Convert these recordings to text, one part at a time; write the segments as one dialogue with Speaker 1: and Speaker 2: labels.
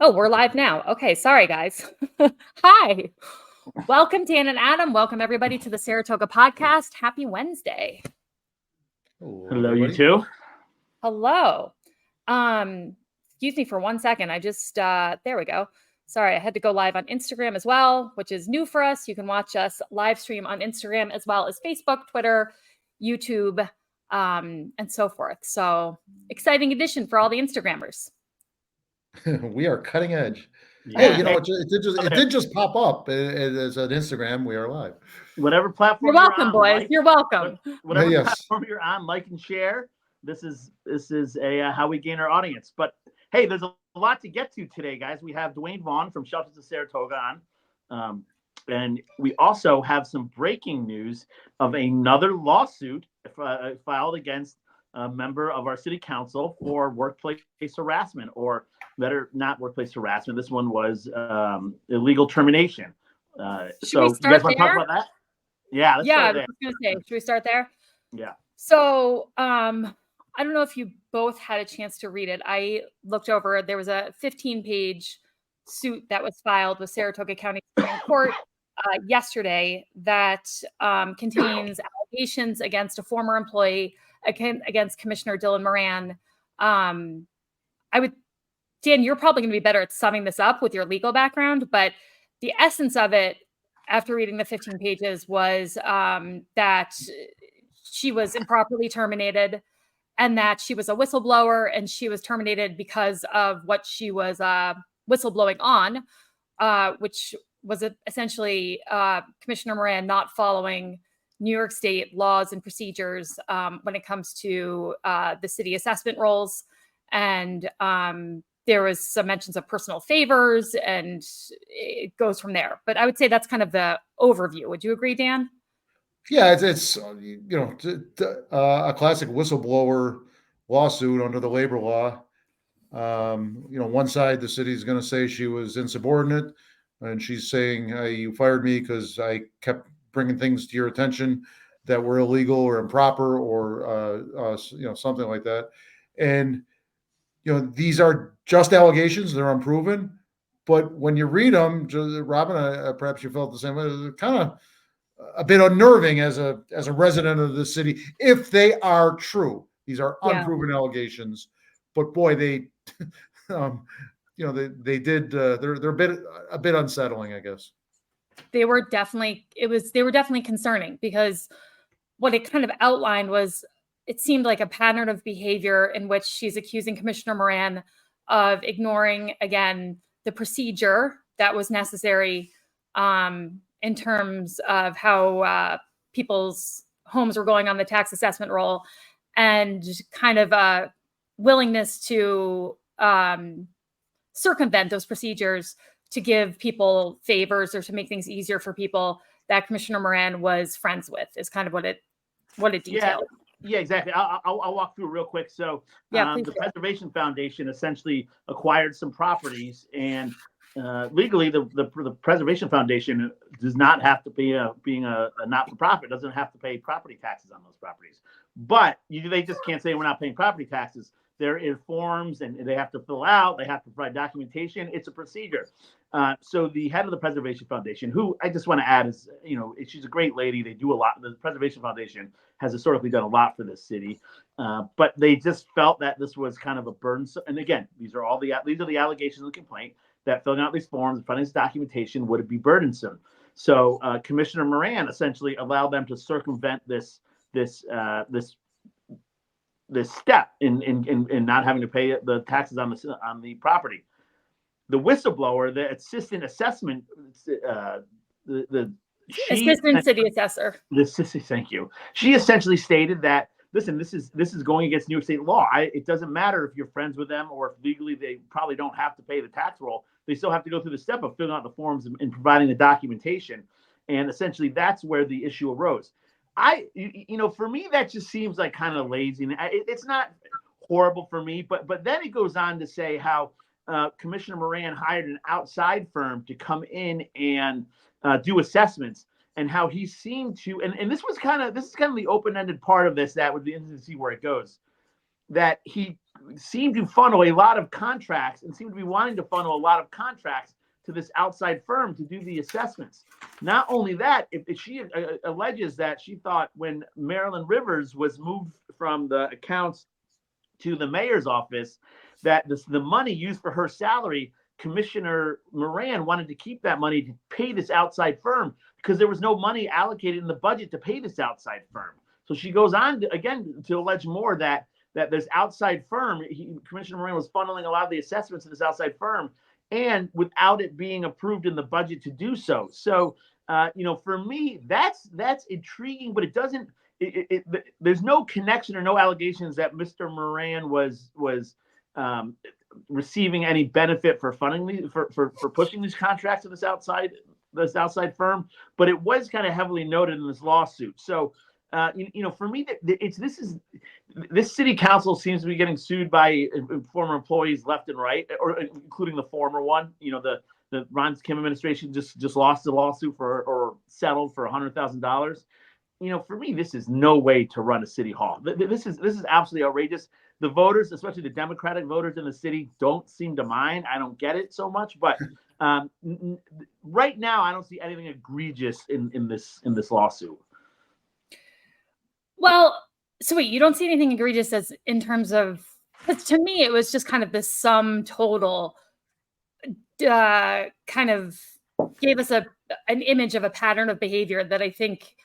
Speaker 1: Oh, we're live now. Okay, sorry guys. Hi. Welcome Dan and Adam. Welcome everybody to the Saratoga Podcast. Happy Wednesday.
Speaker 2: Hello, you too.
Speaker 1: Hello. Excuse me for 1 second. I just there we go. Sorry, I had to go live on Instagram as well, which is new for us. You can watch us live stream on Instagram as well as Facebook, Twitter, YouTube, and so forth. So exciting addition for all the Instagrammers.
Speaker 3: We are cutting edge.
Speaker 2: Yeah.
Speaker 3: Hey, it did just pop up as an Instagram. We are live.
Speaker 2: Whatever platform
Speaker 1: you're welcome, boys. You're welcome.
Speaker 2: Whatever platform you're on, like and share. This is a how we gain our audience. But hey, there's a lot to get to today, guys. We have Duane Vaughn from Shelters of Saratoga on, and we also have some breaking news of another lawsuit filed against a member of our city council for workplace harassment, or better, not workplace harassment. This one was illegal termination. So you guys want to talk about that? Yeah.
Speaker 1: I was going to say, should we start there?
Speaker 2: Yeah.
Speaker 1: So I don't know if you both had a chance to read it. I looked over. There was a 15-page suit that was filed with Saratoga County Supreme Court yesterday that contains allegations against a former employee, against Commissioner Dylan Moran. Dan, you're probably going to be better at summing this up with your legal background, but the essence of it, after reading the 15 pages, was that she was improperly terminated, and that she was a whistleblower, and she was terminated because of what she was whistleblowing on, which was essentially Commissioner Moran not following New York State laws and procedures when it comes to the city assessment roles. And there was some mentions of personal favors, and it goes from there. But I would say that's kind of the overview. Would you agree, Dan?
Speaker 3: Yeah, it's a classic whistleblower lawsuit under the labor law. One side, the city is going to say she was insubordinate, and she's saying, you fired me because I kept bringing things to your attention that were illegal or improper, or something like that. And these are just allegations; they're unproven. But when you read them, Robin, perhaps you felt the same way. It's kind of a bit unnerving as a resident of the city, if they are true. These are unproven allegations, but boy, they they did. They're a bit unsettling, I guess.
Speaker 1: They were definitely concerning, because what it kind of outlined was, it seemed like a pattern of behavior in which she's accusing Commissioner Moran of ignoring, again, the procedure that was necessary in terms of how people's homes were going on the tax assessment roll, and kind of a willingness to circumvent those procedures to give people favors or to make things easier for people that Commissioner Moran was friends with, is kind of what it detailed.
Speaker 2: Yeah, exactly. I'll walk through real quick. So the Preservation Foundation essentially acquired some properties, and legally the Preservation Foundation does not have to be being a not-for-profit, doesn't have to pay property taxes on those properties. But they just can't say we're not paying property taxes. There are forms, and they have to fill out. They have to provide documentation. It's a procedure. So the head of the Preservation Foundation, who I just want to add is, she's a great lady. They do a lot. The Preservation Foundation has historically done a lot for this city, but they just felt that this was kind of a burdensome. And again, these are the allegations of the complaint, that filling out these forms and finding this documentation would be burdensome. So Commissioner Moran essentially allowed them to circumvent this step in not having to pay the taxes on the property. The whistleblower, the assistant assessment,
Speaker 1: assistant city assessor.
Speaker 2: Thank you. She essentially stated that, listen, this is going against New York State law. It doesn't matter if you're friends with them or if legally they probably don't have to pay the tax roll. They still have to go through the step of filling out the forms and providing the documentation. And essentially, that's where the issue arose. For me, that just seems like kind of lazy. And it's not horrible for me, but then it goes on to say how Commissioner Moran hired an outside firm to come in and do assessments, and how he seemed to, and this is kind of the open-ended part of this that would be interesting to see where it goes, that seemed to funnel a lot of contracts and seemed to be wanting to funnel a lot of contracts to this outside firm to do the assessments. Not only that, if she alleges that she thought when Marilyn Rivers was moved from the accounts to the mayor's office, that the money used for her salary, Commissioner Moran wanted to keep that money to pay this outside firm because there was no money allocated in the budget to pay this outside firm. So she goes on to allege more that this outside firm, Commissioner Moran was funneling a lot of the assessments to this outside firm, and without it being approved in the budget to do so. So, for me, that's intriguing, but it doesn't. There's no connection or no allegations that Mr. Moran was receiving any benefit for funding for pushing these contracts to this outside firm. But it was kind of heavily noted in this lawsuit. So, for me, this city council seems to be getting sued by former employees left and right, or including the former one. The Ron Kim administration just lost the lawsuit or settled for $100,000. For me, this is no way to run a city hall. This is absolutely outrageous. The voters, especially the Democratic voters in the city, don't seem to mind. I don't get it so much, but right now, I don't see anything egregious in this lawsuit.
Speaker 1: Well, so wait, you don't see anything egregious as in terms of, because to me, it was just kind of this sum total kind of gave us an image of a pattern of behavior that I think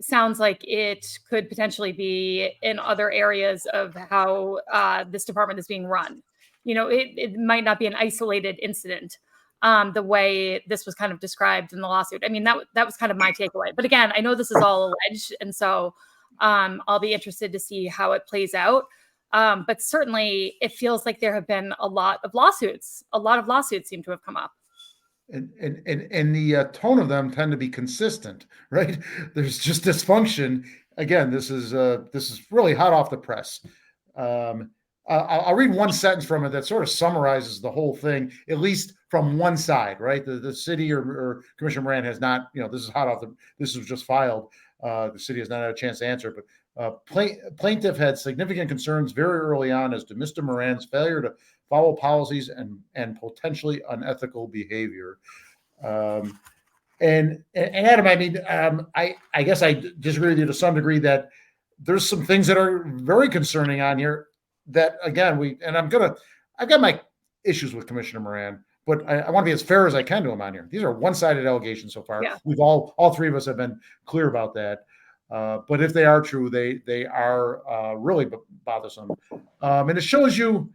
Speaker 1: sounds like it could potentially be in other areas of how this department is being run. It might not be an isolated incident the way this was kind of described in the lawsuit. I mean, that was kind of my takeaway. But again, I know this is all alleged, and so I'll be interested to see how it plays out. But certainly, it feels like there have been a lot of lawsuits. A lot of lawsuits seem to have come up.
Speaker 3: And the tone of them tend to be consistent, right? There's just dysfunction. Again, this is really hot off the press. I'll read one sentence from it that sort of summarizes the whole thing, at least from one side, right? The city or Commissioner Moran has not, this is this was just filed. The city has not had a chance to answer, but plaintiff had significant concerns very early on as to Mr. Moran's failure to follow policies and potentially unethical behavior. And Adam, I mean, I guess I disagree with you to some degree that there's some things that are very concerning on here that, again, I've got my issues with Commissioner Moran, but I want to be as fair as I can to him on here. These are one-sided allegations so far. Yeah. We've all three of us have been clear about that. But if they are true, they are really bothersome. And it shows you,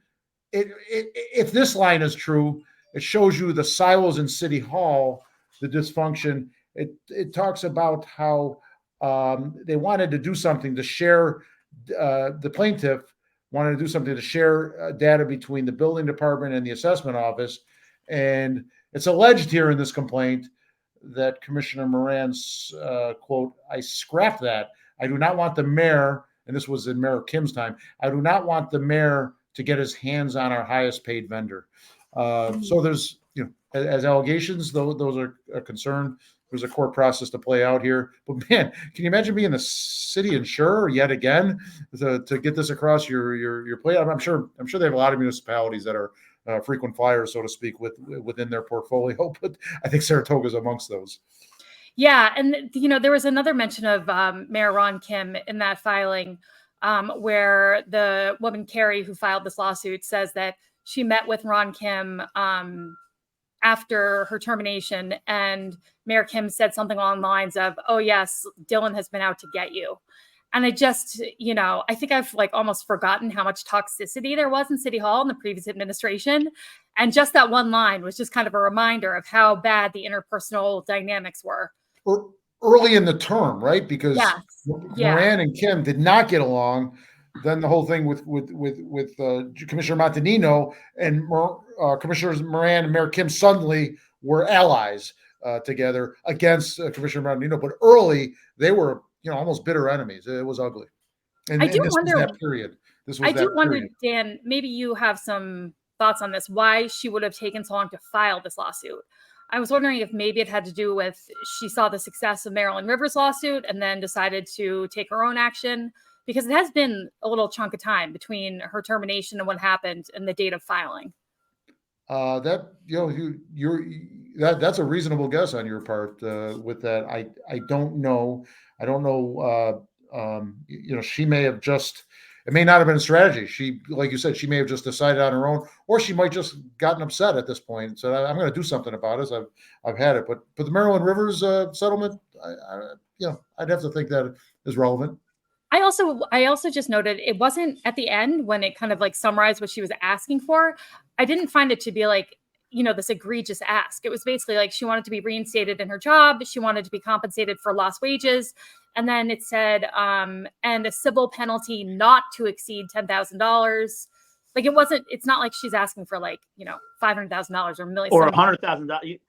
Speaker 3: if this line is true, it shows you the silos in City Hall, the dysfunction. It talks about how they wanted to do something to share, the plaintiff wanted to do something to share data between the building department and the assessment office. And it's alleged here in this complaint that Commissioner Moran's quote, "I scrapped that. I do not want the mayor," and this was in Mayor Kim's time, "I do not want the mayor to get his hands on our highest paid vendor." So there's, as allegations, those are a concern. There's a court process to play out here. But man, can you imagine being the city insurer yet again to get this across your plate? I'm sure they have a lot of municipalities that are frequent flyers, so to speak, within their portfolio. But I think Saratoga is amongst those.
Speaker 1: Yeah, and there was another mention of Mayor Ron Kim in that filing, where the woman Carrie who filed this lawsuit says that she met with Ron Kim after her termination, and Mayor Kim said something along the lines of, "Oh yes, Dylan has been out to get you." And I just, I think I've almost forgotten how much toxicity there was in City Hall in the previous administration. And just that one line was just kind of a reminder of how bad the interpersonal dynamics were.
Speaker 3: Early in the term, right? Because Moran and Kim did not get along. Then the whole thing with Commissioner Montanino and Commissioners Moran and Mayor Kim suddenly were allies together against Commissioner Montanino. But early, they were almost bitter enemies. It was ugly. And I do wonder that period. I do wonder,
Speaker 1: Dan, maybe you have some thoughts on this, why she would have taken so long to file this lawsuit. I was wondering if maybe it had to do with she saw the success of Marilyn Rivers' lawsuit and then decided to take her own action. because it has been a little chunk of time between her termination and what happened and the date of filing.
Speaker 3: That, that's a reasonable guess on your part with that. I don't know. She may have it may not have been a strategy. She, like you said, she may have just decided on her own, or she might just gotten upset at this point and said, I'm going to do something about this. I've had it. But the Maryland Rivers settlement, I'd have to think that is relevant.
Speaker 1: I also just noted it wasn't at the end when it kind of like summarized what she was asking for. I didn't find it to be like, this egregious ask. It was basically like she wanted to be reinstated in her job. She wanted to be compensated for lost wages. And then it said, and a civil penalty not to exceed $10,000. Like it's not like she's asking for like, $500,000 or $1 million.
Speaker 2: Or $100,000.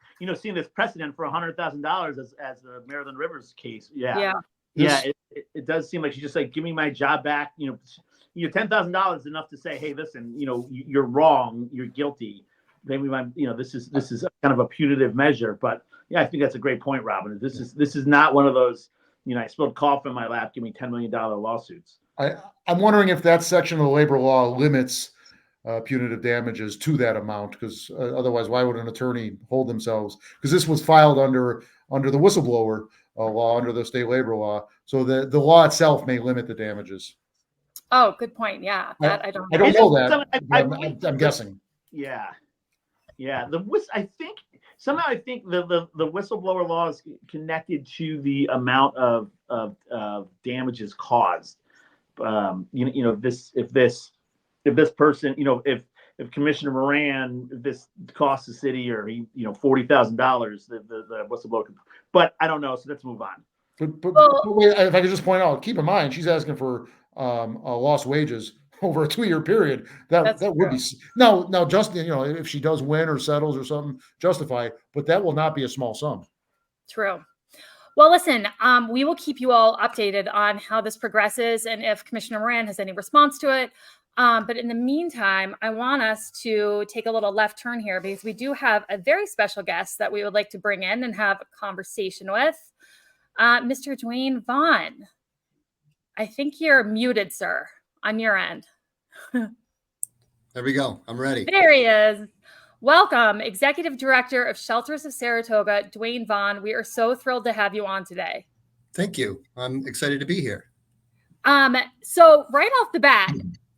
Speaker 2: Seeing this precedent for $100,000 as the Maryland Rivers case. Yeah. Yeah. It does seem like she's just like, give me my job back. $10,000 is enough to say, hey, listen, you're wrong. You're guilty. Maybe this is kind of a punitive measure, but yeah, I think that's a great point, Robin. This is not one of those, I spilled coffee in my lap, give me $10 million lawsuits.
Speaker 3: I'm wondering if that section of the labor law limits punitive damages to that amount, because otherwise, why would an attorney hold themselves? Because this was filed under the whistleblower law, under the state labor law, so the law itself may limit the damages.
Speaker 1: Oh, good point. Yeah,
Speaker 3: I don't know that. I'm guessing.
Speaker 2: Yeah. I think the whistleblower law is connected to the amount of damages caused. If this person, if Commissioner Moran, if this costs the city or $40,000, the whistleblower. But I don't know, so let's move on.
Speaker 3: But wait, if I could just point out, keep in mind she's asking for lost wages over a 2-year period. That would be now Justin, if she does win or settles or something, justify, but that will not be a small sum.
Speaker 1: True. Well, listen, we will keep you all updated on how this progresses and if Commissioner Moran has any response to it. But in the meantime, I want us to take a little left turn here because we do have a very special guest that we would like to bring in and have a conversation with, Mr. Duane Vaughn. I think you're muted, sir, on your end.
Speaker 4: There we go. I'm ready.
Speaker 1: There he is. Welcome, Executive Director of Shelters of Saratoga, Duane Vaughn. We are so thrilled to have you on today.
Speaker 4: Thank you. I'm excited to be here.
Speaker 1: So right off the bat,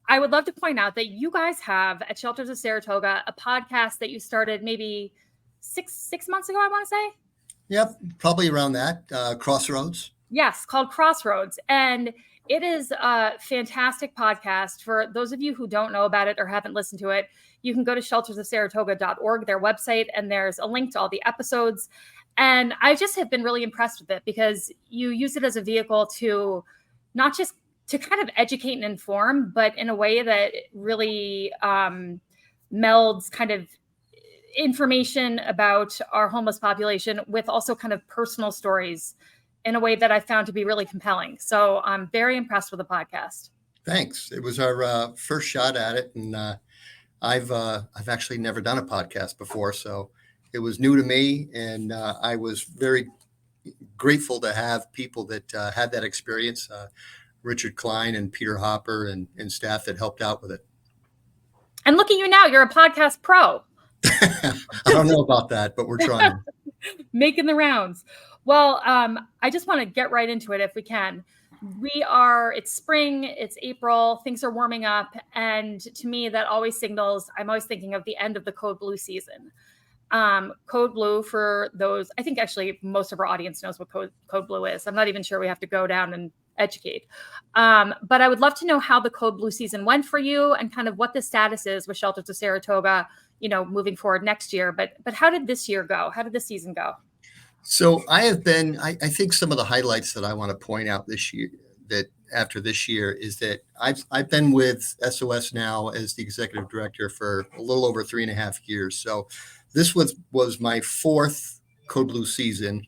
Speaker 1: I would love to point out that you guys have at Shelters of Saratoga a podcast that you started maybe six months ago, I want to say.
Speaker 4: Yep, probably around that. Crossroads.
Speaker 1: Yes, called Crossroads. And it is a fantastic podcast. For those of you who don't know about it or haven't listened to it, you can go to sheltersofsaratoga.org, their website, and there's a link to all the episodes. And I just have been really impressed with it because you use it as a vehicle to not just to kind of educate and inform, but in a way that really melds kind of information about our homeless population with also kind of personal stories in a way that I found to be really compelling. So I'm very impressed with the podcast.
Speaker 4: Thanks. It was our first shot at it. And I've actually never done a podcast before. So it was new to me. And I was very grateful to have people that had that experience, Richard Klein and Peter Hopper and staff that helped out with it.
Speaker 1: And look at you now, you're a podcast pro.
Speaker 4: I don't know about that, but we're trying.
Speaker 1: Making the rounds. Well, I just want to get right into it if we can. It's spring, it's April, things are warming up. And to me, that always signals, I'm always thinking of the end of the Code Blue season. Code Blue, for those, I think actually most of our audience knows what Code Blue is. I'm not even sure we have to go down and educate. But I would love to know how the Code Blue season went for you and kind of what the status is with Shelters of Saratoga, moving forward next year. But how did this year go? How did the season go?
Speaker 4: So I think some of the highlights that I want to point out this year, that after this year, is that I've been with SOS now as the executive director for a little over 3.5 years. So this was my 4th Code Blue season.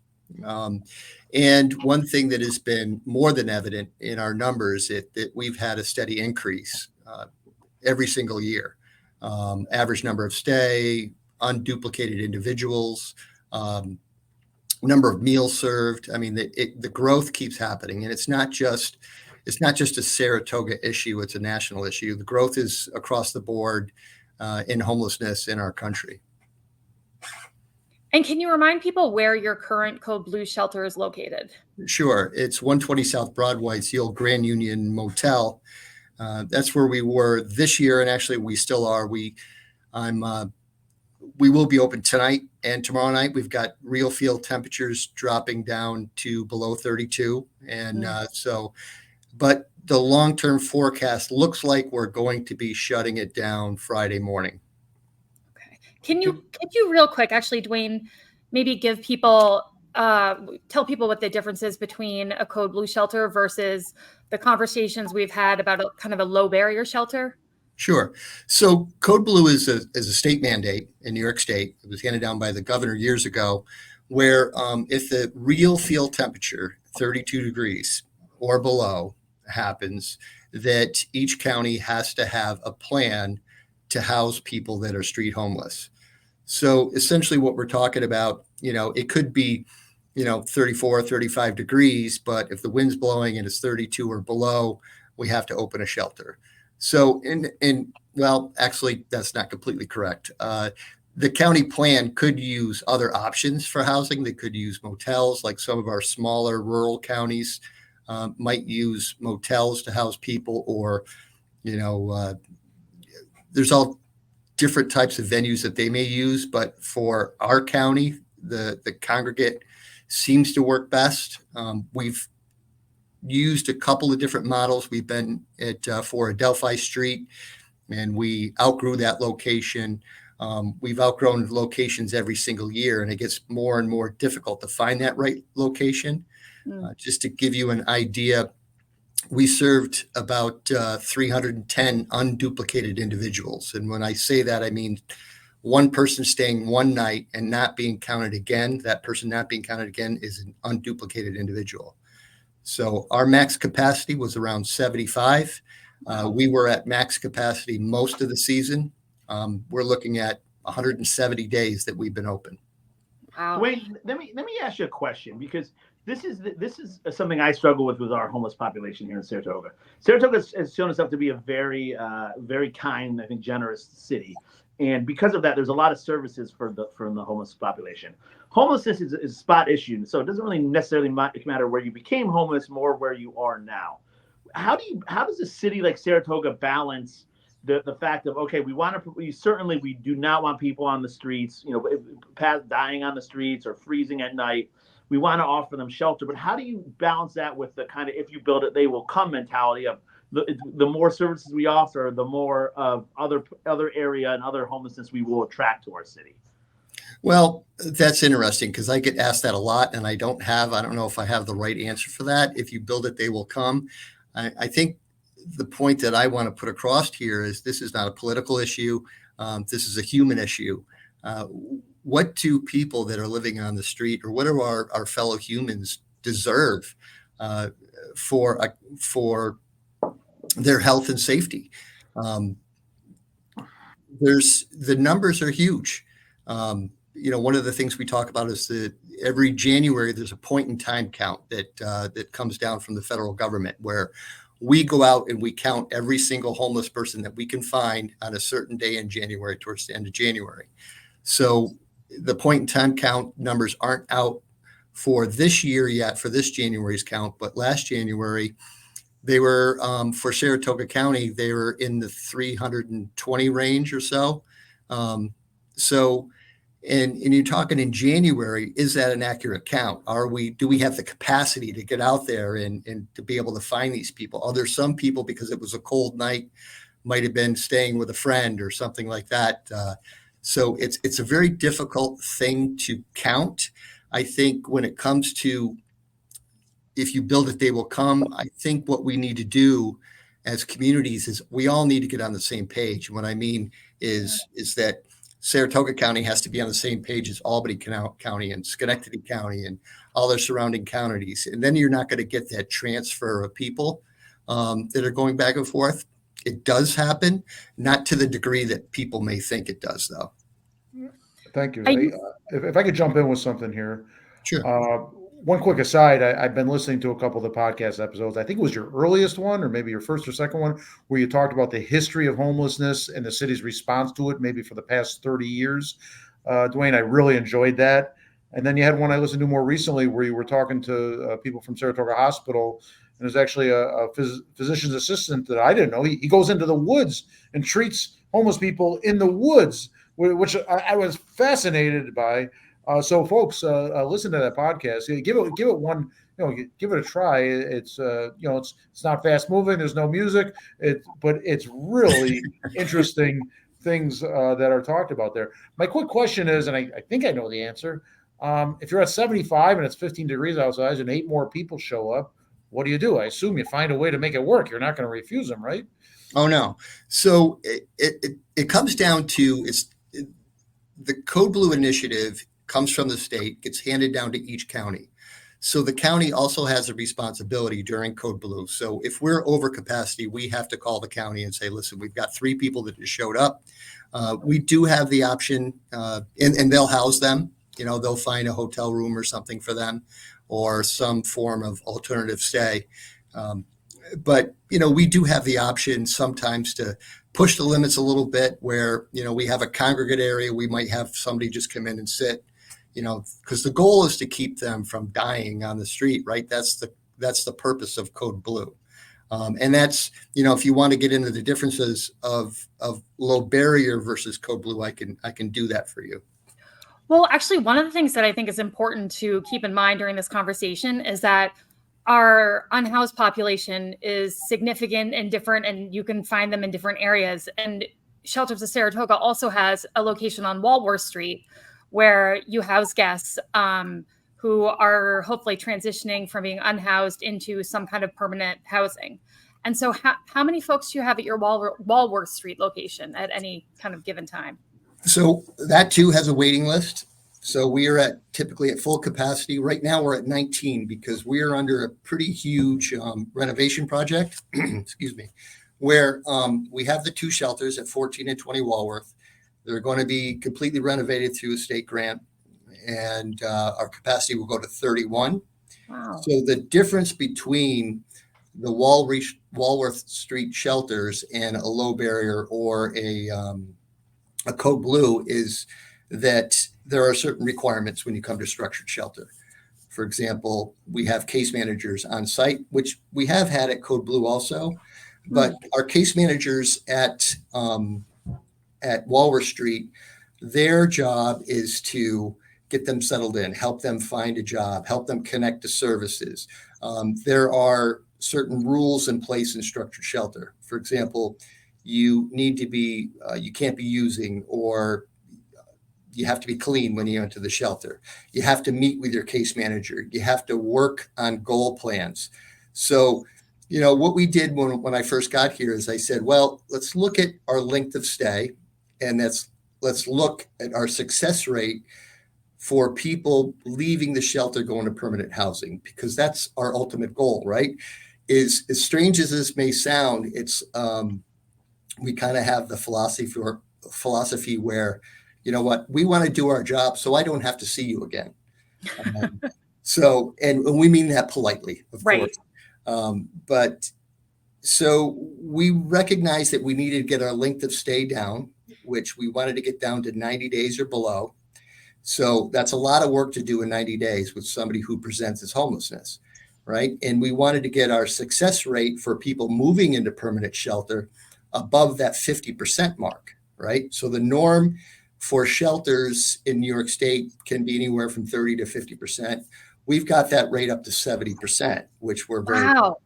Speaker 4: And one thing that has been more than evident in our numbers is that we've had a steady increase every single year. Average number of stay, unduplicated individuals, number of meals served. I mean, the growth keeps happening, and it's not just it's not just a Saratoga issue, it's a national issue. The growth is across the board in homelessness in our country.
Speaker 1: And can you remind people where your current Code Blue shelter is located?
Speaker 4: Sure. It's 120 South Broadway. It's the old Grand Union Motel. That's where we were this year, and actually we still are. We will be open tonight and tomorrow night. We've got real field temperatures dropping down to below 32. And but the long-term forecast looks like we're going to be shutting it down Friday morning.
Speaker 1: Okay. Can you real quick, actually, Duane, maybe give people, tell people what the difference is between a Code Blue shelter versus the conversations we've had about a kind of a low barrier shelter?
Speaker 4: Sure. So Code Blue is a state mandate in New York State. It was handed down by the governor years ago, where if the real field temperature, 32 degrees or below, happens, that each county has to have a plan to house people that are street homeless. So essentially what we're talking about, it could be, 34, 35 degrees, but if the wind's blowing and it's 32 or below, we have to open a shelter. So, well, actually, that's not completely correct. The county plan could use other options for housing. They could use motels, like some of our smaller rural counties might use motels to house people, or, there's all different types of venues that they may use. But for our county, the congregate seems to work best. We've used a couple of different models. We've been at for Adelphi Street, and we outgrew that location. We've outgrown locations every single year, and it gets more and more difficult to find that right location. Just to give you an idea, we served about 310 unduplicated individuals. And when I say that, I mean one person staying one night and not being counted again. That person not being counted again is an unduplicated individual. So our max capacity was around 75. We were at max capacity most of the season. We're looking at 170 days that we've been open.
Speaker 1: Wow.
Speaker 2: Wait, let me ask you a question, because this is something I struggle with our homeless population here in Saratoga. Saratoga has shown itself to be a very very kind, I think, generous city. And because of that, there's a lot of services for the homeless population. Homelessness is a spot issue, so it doesn't really necessarily matter where you became homeless, more where you are now. How does a city like Saratoga balance the fact of, okay, we do not want people on the streets, dying on the streets or freezing at night. We want to offer them shelter, but how do you balance that with the kind of, if you build it, they will come mentality of the more services we offer, the more of other area and other homelessness we will attract to our city?
Speaker 4: Well, that's interesting, because I get asked that a lot, and I don't know if I have the right answer for that. If you build it, they will come. I think the point that I want to put across here is this is not a political issue. This is a human issue. What do people that are living on the street, or what do our fellow humans deserve for their health and safety? The numbers are huge. One of the things we talk about is that every January there's a point in time count that comes down from the federal government, where we go out and we count every single homeless person that we can find on a certain day in January, towards the end of January. So the point in time count numbers aren't out for this year yet, for this January's count, but last January they were, for Saratoga County, they were in the 320 range or so. And you're talking in January, is that an accurate count? Do we have the capacity to get out there and to be able to find these people? Are there some people, because it was a cold night, might have been staying with a friend or something like that? So it's a very difficult thing to count. I think when it comes to, if you build it, they will come. I think what we need to do as communities is we all need to get on the same page. What I mean is that Saratoga County has to be on the same page as Albany County and Schenectady County and all their surrounding counties. And then you're not going to get that transfer of people that are going back and forth. It does happen, not to the degree that people may think it does, though.
Speaker 3: Thank you. If I could jump in with something here.
Speaker 4: Sure.
Speaker 3: one quick aside, I've been listening to a couple of the podcast episodes. I think it was your earliest one, or maybe your first or second one, where you talked about the history of homelessness and the city's response to it, maybe for the past 30 years. Duane, I really enjoyed that. And then you had one I listened to more recently where you were talking to people from Saratoga Hospital, and there's actually a physician's assistant that I didn't know. He goes into the woods and treats homeless people in the woods, which I was fascinated by. So folks, listen to that podcast. Give it one, give it a try. It's it's not fast moving. There's no music. But it's really interesting things that are talked about there. My quick question is, and I think I know the answer. If you're at 75 and it's 15 degrees outside and 8 more people show up, what do? I assume you find a way to make it work. You're not going to refuse them, right?
Speaker 4: Oh no. So it comes down to the Code Blue initiative comes from the state, gets handed down to each county. So the county also has a responsibility during Code Blue. So if we're over capacity, we have to call the county and say, listen, we've got 3 people that just showed up. We do have the option, and they'll house them. They'll find a hotel room or something for them or some form of alternative stay. But we do have the option sometimes to push the limits a little bit where, we have a congregate area. We might have somebody just come in and sit, because the goal is to keep them from dying on the street, right? That's the purpose of Code Blue. And that's, if you want to get into the differences of low barrier versus Code Blue, I can do that for you.
Speaker 1: Well, actually, one of the things that I think is important to keep in mind during this conversation is that our unhoused population is significant and different, and you can find them in different areas. And Shelters of Saratoga also has a location on Walworth Street where you house guests who are hopefully transitioning from being unhoused into some kind of permanent housing. And so how many folks do you have at your Walworth Street location at any kind of given time?
Speaker 4: So that too has a waiting list. So we are typically at full capacity. Right now we're at 19 because we are under a pretty huge renovation project, excuse me, where we have the 2 shelters at 14 and 20 Walworth. They're going to be completely renovated through a state grant, and our capacity will go to 31.
Speaker 1: Wow.
Speaker 4: So the difference between the Walworth Street shelters and a low barrier or a Code Blue is that there are certain requirements when you come to structured shelter. For example, we have case managers on site, which we have had at Code Blue also, but our case managers at Walworth Street, their job is to get them settled in, help them find a job, help them connect to services. There are certain rules in place in structured shelter. For example, you need to be, you can't be using, or you have to be clean when you enter the shelter. You have to meet with your case manager. You have to work on goal plans. So, what we did when I first got here is I said, well, let's look at our length of stay, and let's look at our success rate for people leaving the shelter going to permanent housing, because that's our ultimate goal, right? Is as strange as this may sound, it's we kind of have the philosophy where, we want to do our job so I don't have to see you again. And we mean that politely, of course. But so we recognized that we needed to get our length of stay down, which we wanted to get down to 90 days or below. So that's a lot of work to do in 90 days with somebody who presents as homelessness, right? And we wanted to get our success rate for people moving into permanent shelter above that 50% mark, right? So the norm for shelters in New York State can be anywhere from 30 to 50%. We've got that rate up to 70%, which we're very proud of.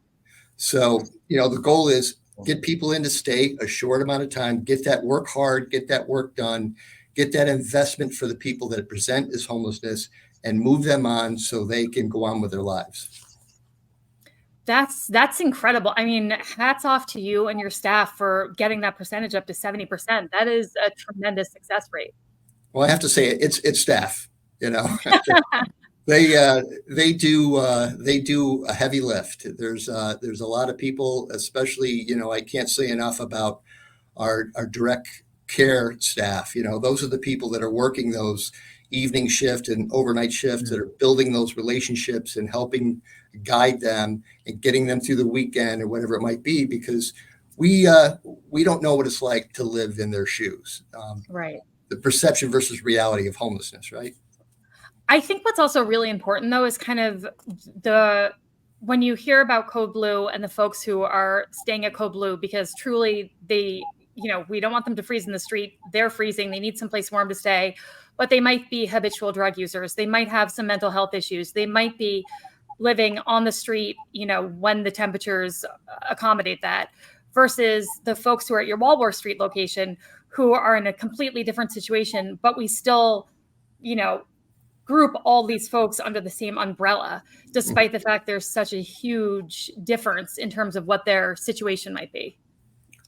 Speaker 4: So, the goal is get people in to stay a short amount of time, get that work hard, get that work done, get that investment for the people that present as homelessness, and move them on so they can go on with their lives.
Speaker 1: That's incredible. I mean, hats off to you and your staff for getting that percentage up to 70%. That is a tremendous success rate.
Speaker 4: Well, I have to say it's staff, They do a heavy lift. There's a lot of people, especially, I can't say enough about our direct care staff. Those are the people that are working those, evening shift and overnight shifts that are building those relationships and helping guide them and getting them through the weekend or whatever it might be, because we don't know what it's like to live in their shoes.
Speaker 1: Right.
Speaker 4: The perception versus reality of homelessness, right?
Speaker 1: I think what's also really important, though, is kind of when you hear about Code Blue and the folks who are staying at Code Blue, because truly we don't want them to freeze in the street. They're freezing. They need someplace warm to stay, but they might be habitual drug users. They might have some mental health issues. They might be living on the street, when the temperatures accommodate that, versus the folks who are at your Walworth Street location who are in a completely different situation, but we still, group all these folks under the same umbrella, despite the fact there's such a huge difference in terms of what their situation might be.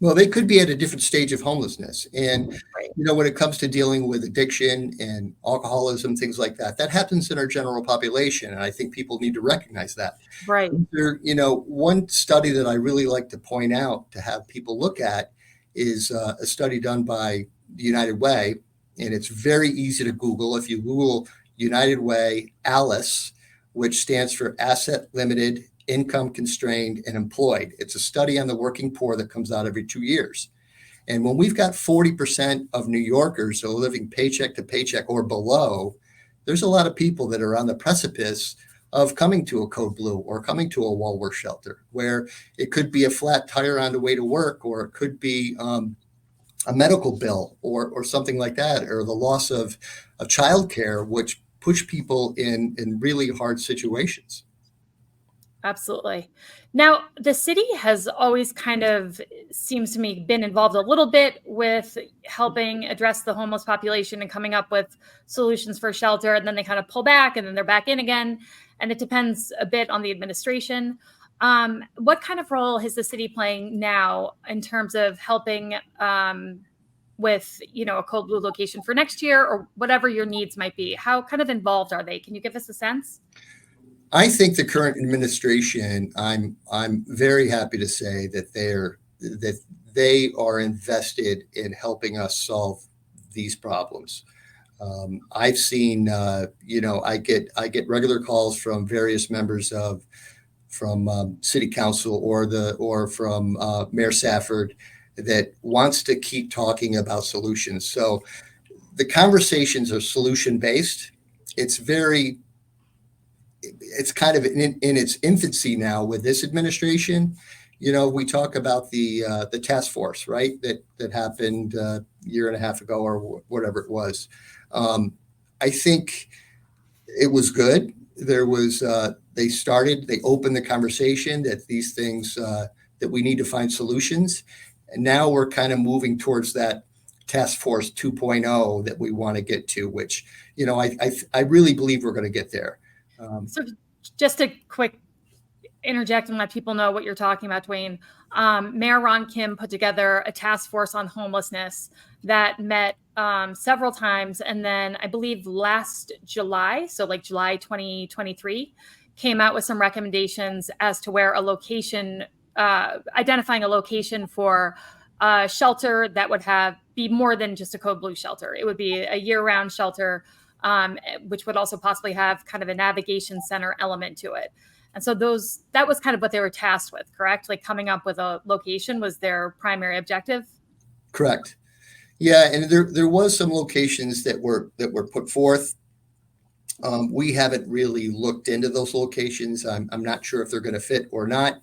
Speaker 4: Well, they could be at a different stage of homelessness. And, when it comes to dealing with addiction and alcoholism, things like that, that happens in our general population. And I think people need to recognize that.
Speaker 1: Right.
Speaker 4: One study that I really like to point out to have people look at is a study done by the United Way. And it's very easy to Google. If you Google United Way ALICE, which stands for Asset Limited, Income Constrained, and Employed. It's a study on the working poor that comes out every 2 years. And when we've got 40% of New Yorkers who are living paycheck to paycheck or below, there's a lot of people that are on the precipice of coming to a Code Blue or coming to a Walworth shelter, where it could be a flat tire on the way to work, or it could be a medical bill or something like that, or the loss of childcare, which push people in really hard situations.
Speaker 1: Absolutely. Now, the city has always kind of, seems to me, been involved a little bit with helping address the homeless population and coming up with solutions for shelter. And then they kind of pull back and then they're back in again. And it depends a bit on the administration. What kind of role is the city playing now in terms of helping with, a Code Blue location for next year, or whatever your needs might be? How kind of involved are they? Can you give us a sense?
Speaker 4: I think the current administration, I'm very happy to say that they are invested in helping us solve these problems. I've seen, I get regular calls from various members from City Council or from Mayor Safford that wants to keep talking about solutions. So the conversations are solution based. It's kind of in its infancy now with this administration. We talk about the task force, right? That happened a year and a half ago or whatever it was. I think it was good. There was, they opened the conversation that these things, that we need to find solutions. And now we're kind of moving towards that task force 2.0 that we want to get to, which, I really believe we're going to get there.
Speaker 1: So just a quick interject and let people know what you're talking about, Duane. Mayor Ron Kim put together a task force on homelessness that met several times. And then I believe last July, so like July 2023, came out with some recommendations as to where a location, identifying a location for a shelter that would be more than just a Code Blue shelter. It would be a year-round shelter, which would also possibly have kind of a navigation center element to it. And so that was kind of what they were tasked with, correct? Like coming up with a location was their primary objective?
Speaker 4: Correct. Yeah, and there was some locations that were put forth. We haven't really looked into those locations. I'm not sure if they're going to fit or not.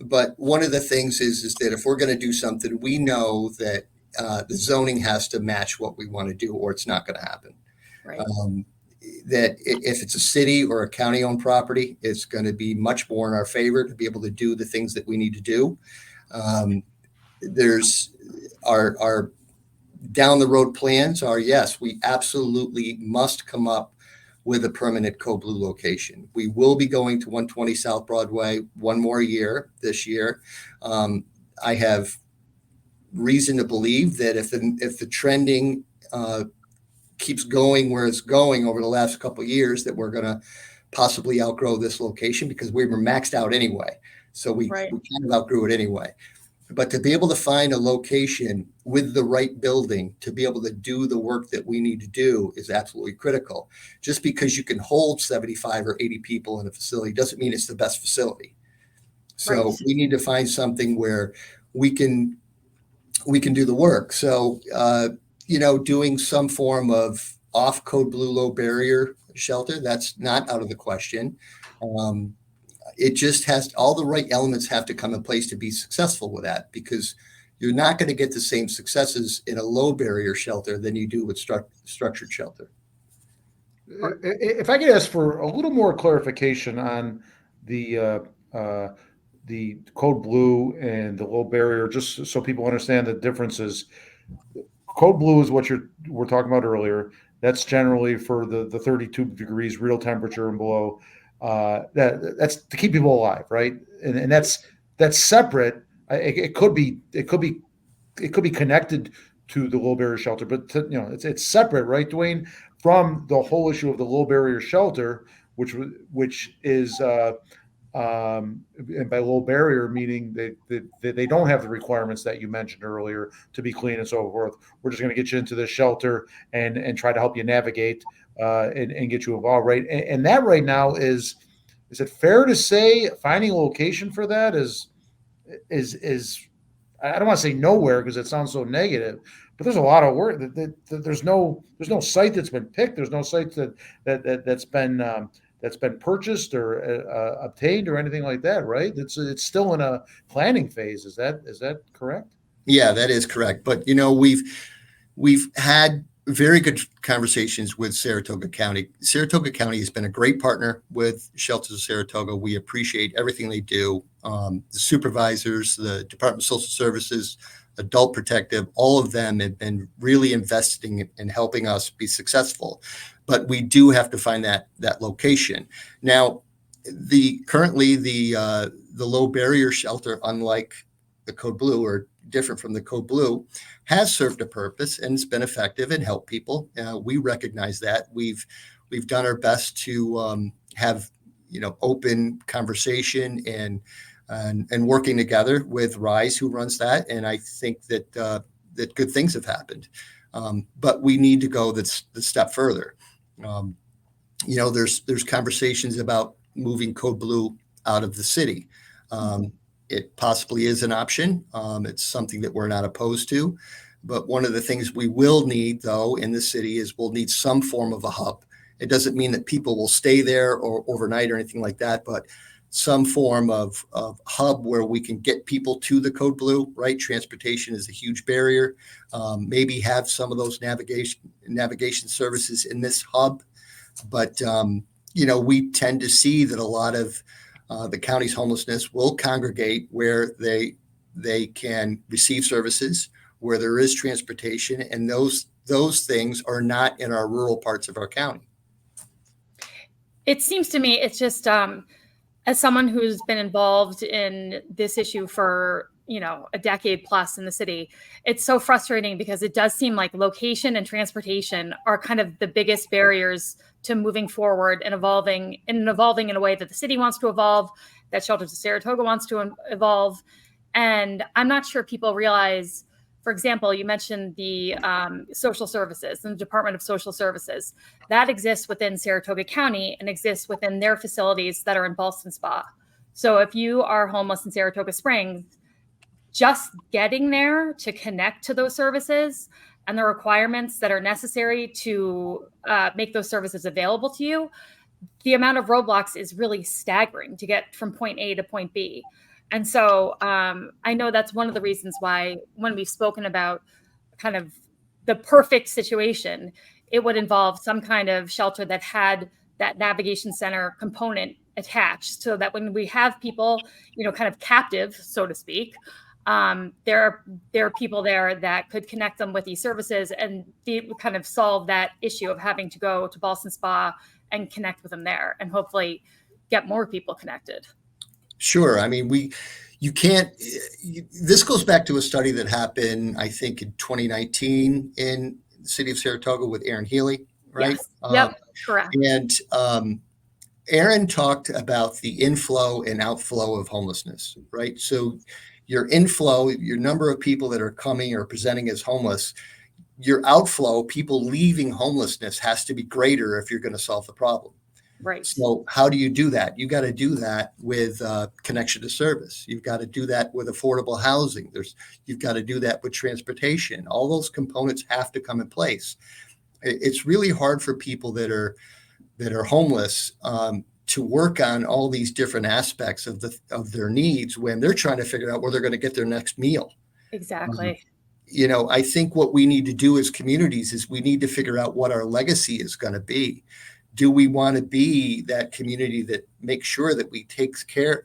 Speaker 4: But one of the things is that if we're going to do something, we know that the zoning has to match what we want to do, or it's not going to happen.
Speaker 1: Right.
Speaker 4: That if it's a city or a county-owned property, it's going to be much more in our favor to be able to do the things that we need to do. There's our down the road plans are, yes, we absolutely must come up with a permanent Code Blue location. We will be going to 120 South Broadway one more year this year. I have reason to believe that if the trending keeps going where it's going over the last couple of years, that we're going to possibly outgrow this location, because we were maxed out anyway. So we kind of outgrew it anyway. But to be able to find a location with the right building to be able to do the work that we need to do is absolutely critical. Just because you can hold 75 or 80 people in a facility doesn't mean it's the best facility. So
Speaker 1: Right.
Speaker 4: we need to find something where we can do the work. So, doing some form of off code blue low barrier shelter, that's not out of the question. It just has all the right elements have to come in place to be successful with that, because you're not going to get the same successes in a low barrier shelter than you do with structured shelter.
Speaker 3: If I could ask for a little more clarification on the code blue and the low barrier, just so people understand the differences. Code blue is what we're talking about earlier. That's generally for the 32 degrees real temperature and below. That's to keep people alive, right? And that's separate. It could be connected to the low barrier shelter, but it's separate, right, Duane, from the whole issue of the low barrier shelter, which is and by low barrier meaning they don't have the requirements that you mentioned earlier to be clean and so forth. We're just going to get you into this shelter and try to help you navigate and get you involved, right? And that right now is it fair to say finding a location for that is I don't want to say nowhere because it sounds so negative, but there's a lot of work. There's no site that's been picked. There's no site that's been purchased or obtained or anything like that, right? It's still in a planning phase. Is that correct?
Speaker 4: Yeah, that is correct. But we've had very good conversations with Saratoga County. Saratoga County has been a great partner with Shelters of Saratoga. We appreciate everything they do. The supervisors, the Department of Social Services, Adult Protective, all of them have been really investing in helping us be successful. But we do have to find that location. Now, currently the low barrier shelter, unlike the Code Blue or different from the Code Blue, has served a purpose and it's been effective and helped people. We recognize that. We've done our best to have open conversation and working together with Rise, who runs that. And I think that good things have happened. But we need to go the step further. There's conversations about moving Code Blue out of the city. It possibly is an option. It's something that we're not opposed to. But one of the things we will need, though, in the city is we'll need some form of a hub. It doesn't mean that people will stay there or overnight or anything like that, but some form of hub where we can get people to the Code Blue, right? Transportation is a huge barrier. Maybe have some of those navigation services in this hub. But, we tend to see that a lot of the county's homelessness will congregate where they can receive services, where there is transportation, and those things are not in our rural parts of our county.
Speaker 1: It seems to me it's just as someone who's been involved in this issue for a decade plus in the city, it's so frustrating because it does seem like location and transportation are kind of the biggest barriers to moving forward and evolving in a way that the city wants to evolve, that Shelters of Saratoga wants to evolve. And I'm not sure people realize, for example, you mentioned the social services and the Department of Social Services. That exists within Saratoga County and exists within their facilities that are in Ballston Spa. So if you are homeless in Saratoga Springs, just getting there to connect to those services and the requirements that are necessary to make those services available to you, the amount of roadblocks is really staggering to get from point A to point B. And so I know that's one of the reasons why when we've spoken about kind of the perfect situation, it would involve some kind of shelter that had that navigation center component attached so that when we have people, kind of captive, so to speak, there are people there that could connect them with these services and kind of solve that issue of having to go to Ballston Spa and connect with them there and hopefully get more people connected.
Speaker 4: Sure. I mean, this goes back to a study that happened, I think, in 2019 in the city of Saratoga with Aaron Healy, right?
Speaker 1: Yes. Yep, correct.
Speaker 4: And Aaron talked about the inflow and outflow of homelessness, right? So your inflow, your number of people that are coming or presenting as homeless, your outflow, people leaving homelessness, has to be greater if you're going to solve the problem.
Speaker 1: Right.
Speaker 4: So how do you do that? You got to do that with connection to service. You've got to do that with affordable housing. You've got to do that with transportation. All those components have to come in place. It's really hard for people that are homeless to work on all these different aspects of their needs when they're trying to figure out where they're going to get their next meal.
Speaker 1: Exactly.
Speaker 4: I think what we need to do as communities is we need to figure out what our legacy is going to be. Do we want to be that community that makes sure that we take care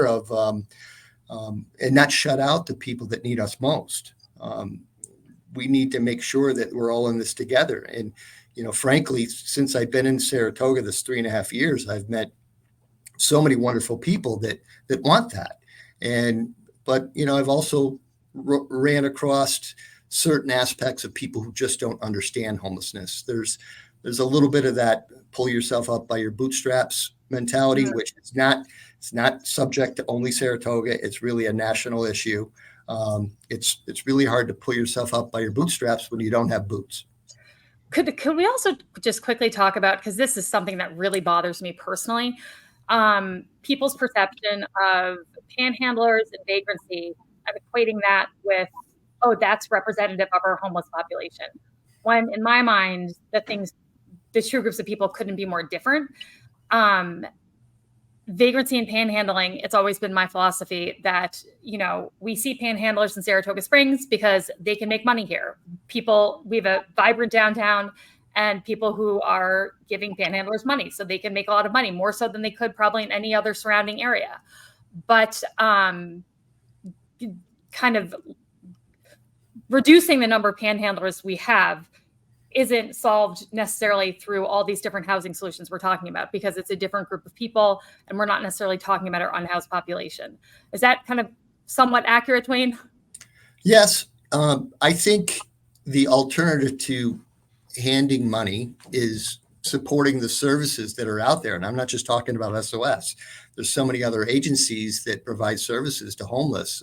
Speaker 4: of and not shut out the people that need us most? We need to make sure that we're all in this together. And, frankly, since I've been in Saratoga this 3.5 years, I've met so many wonderful people that want that. But I've also ran across certain aspects of people who just don't understand homelessness. There's a little bit of that pull yourself up by your bootstraps mentality, which it's not subject to only Saratoga. It's really a national issue. It's really hard to pull yourself up by your bootstraps when you don't have boots.
Speaker 1: Could we also just quickly talk about, because this is something that really bothers me personally, people's perception of panhandlers and vagrancy, and equating that with, oh, that's representative of our homeless population. When in my mind, the true groups of people couldn't be more different. Vagrancy and panhandling, it's always been my philosophy that, we see panhandlers in Saratoga Springs because they can make money here. We have a vibrant downtown, and people who are giving panhandlers money, so they can make a lot of money, more so than they could probably in any other surrounding area. But kind of reducing the number of panhandlers we have isn't solved necessarily through all these different housing solutions we're talking about, because it's a different group of people and we're not necessarily talking about our unhoused population. Is that kind of somewhat accurate, Duane?
Speaker 4: Yes. I think the alternative to handing money is supporting the services that are out there. And I'm not just talking about SOS. There's so many other agencies that provide services to homeless.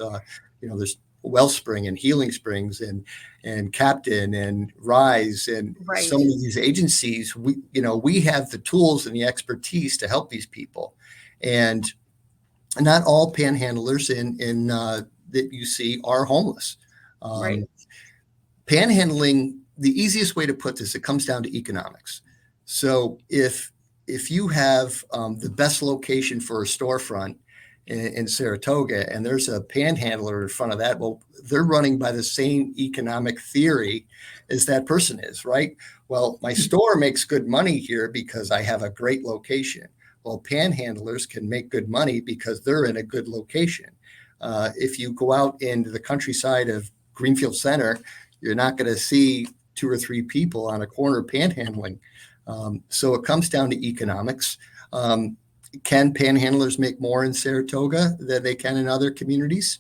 Speaker 4: There's Wellspring and Healing Springs and Captain and Rise and so many of these agencies. We have the tools and the expertise to help these people, and not all panhandlers in that you see are homeless. Panhandling, the easiest way to put this, it comes down to economics. So if you have the best location for a storefront in Saratoga, and there's a panhandler in front of that, well, they're running by the same economic theory as that person is, right? Well, my store makes good money here because I have a great location. Well, panhandlers can make good money because they're in a good location. If you go out into the countryside of Greenfield Center, you're not going to see 2 or 3 people on a corner panhandling. So it comes down to economics. Can panhandlers make more in Saratoga than they can in other communities?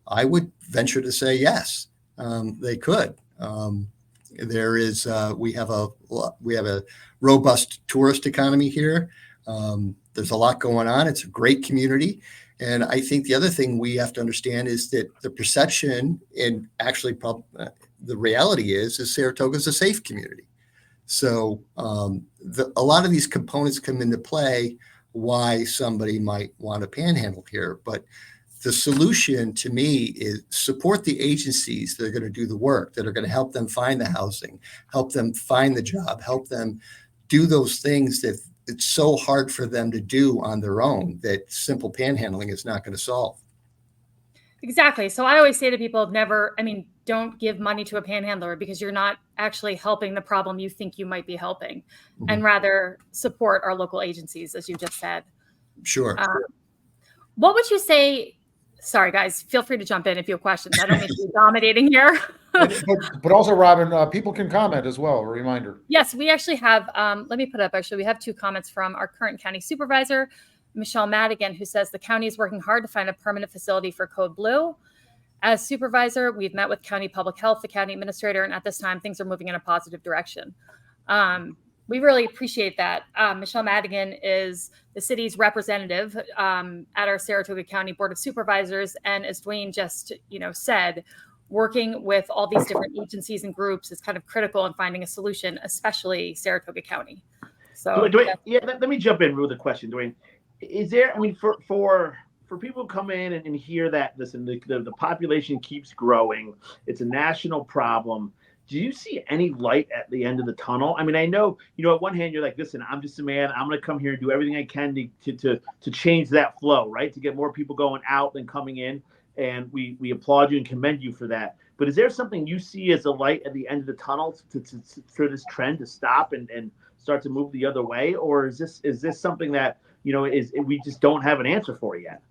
Speaker 4: I would venture to say yes, they could. We have a robust tourist economy here. There's a lot going on. It's a great community. And I think the other thing we have to understand is that the perception, and actually the reality is Saratoga is a safe community. So a lot of these components come into play why somebody might want to panhandle here. But the solution to me is support the agencies that are going to do the work, that are going to help them find the housing, help them find the job, help them do those things that it's so hard for them to do on their own that simple panhandling is not going to solve.
Speaker 1: Exactly. So I always say to people, don't give money to a panhandler, because you're not actually helping the problem you think you might be helping, and rather support our local agencies, as you just said.
Speaker 4: Sure.
Speaker 1: What would you say? Sorry, guys, feel free to jump in if you have questions. I don't mean to be dominating here.
Speaker 3: but also, Robin, people can comment as well. A reminder.
Speaker 1: Yes, we actually have, let me put up, we have 2 comments from our current county supervisor, Michelle Madigan, who says the county is working hard to find a permanent facility for Code Blue. As supervisor, we've met with county public health, the county administrator, and at this time, things are moving in a positive direction. We really appreciate that. Michelle Madigan is the city's representative at our Saratoga County Board of Supervisors. And as Duane just, said, working with all these different agencies and groups is kind of critical in finding a solution, especially Saratoga County. So
Speaker 2: Duane, let me jump in with a question, Duane. Is there, for people who come in and hear that, listen, the population keeps growing, it's a national problem. Do you see any light at the end of the tunnel? I know, at one hand, you're like, listen, I'm just a man. I'm going to come here and do everything I can to change that flow, right? To get more people going out than coming in. And we applaud you and commend you for that. But is there something you see as a light at the end of the tunnel for this trend to stop and start to move the other way? Or is this something that, we just don't have an answer for yet?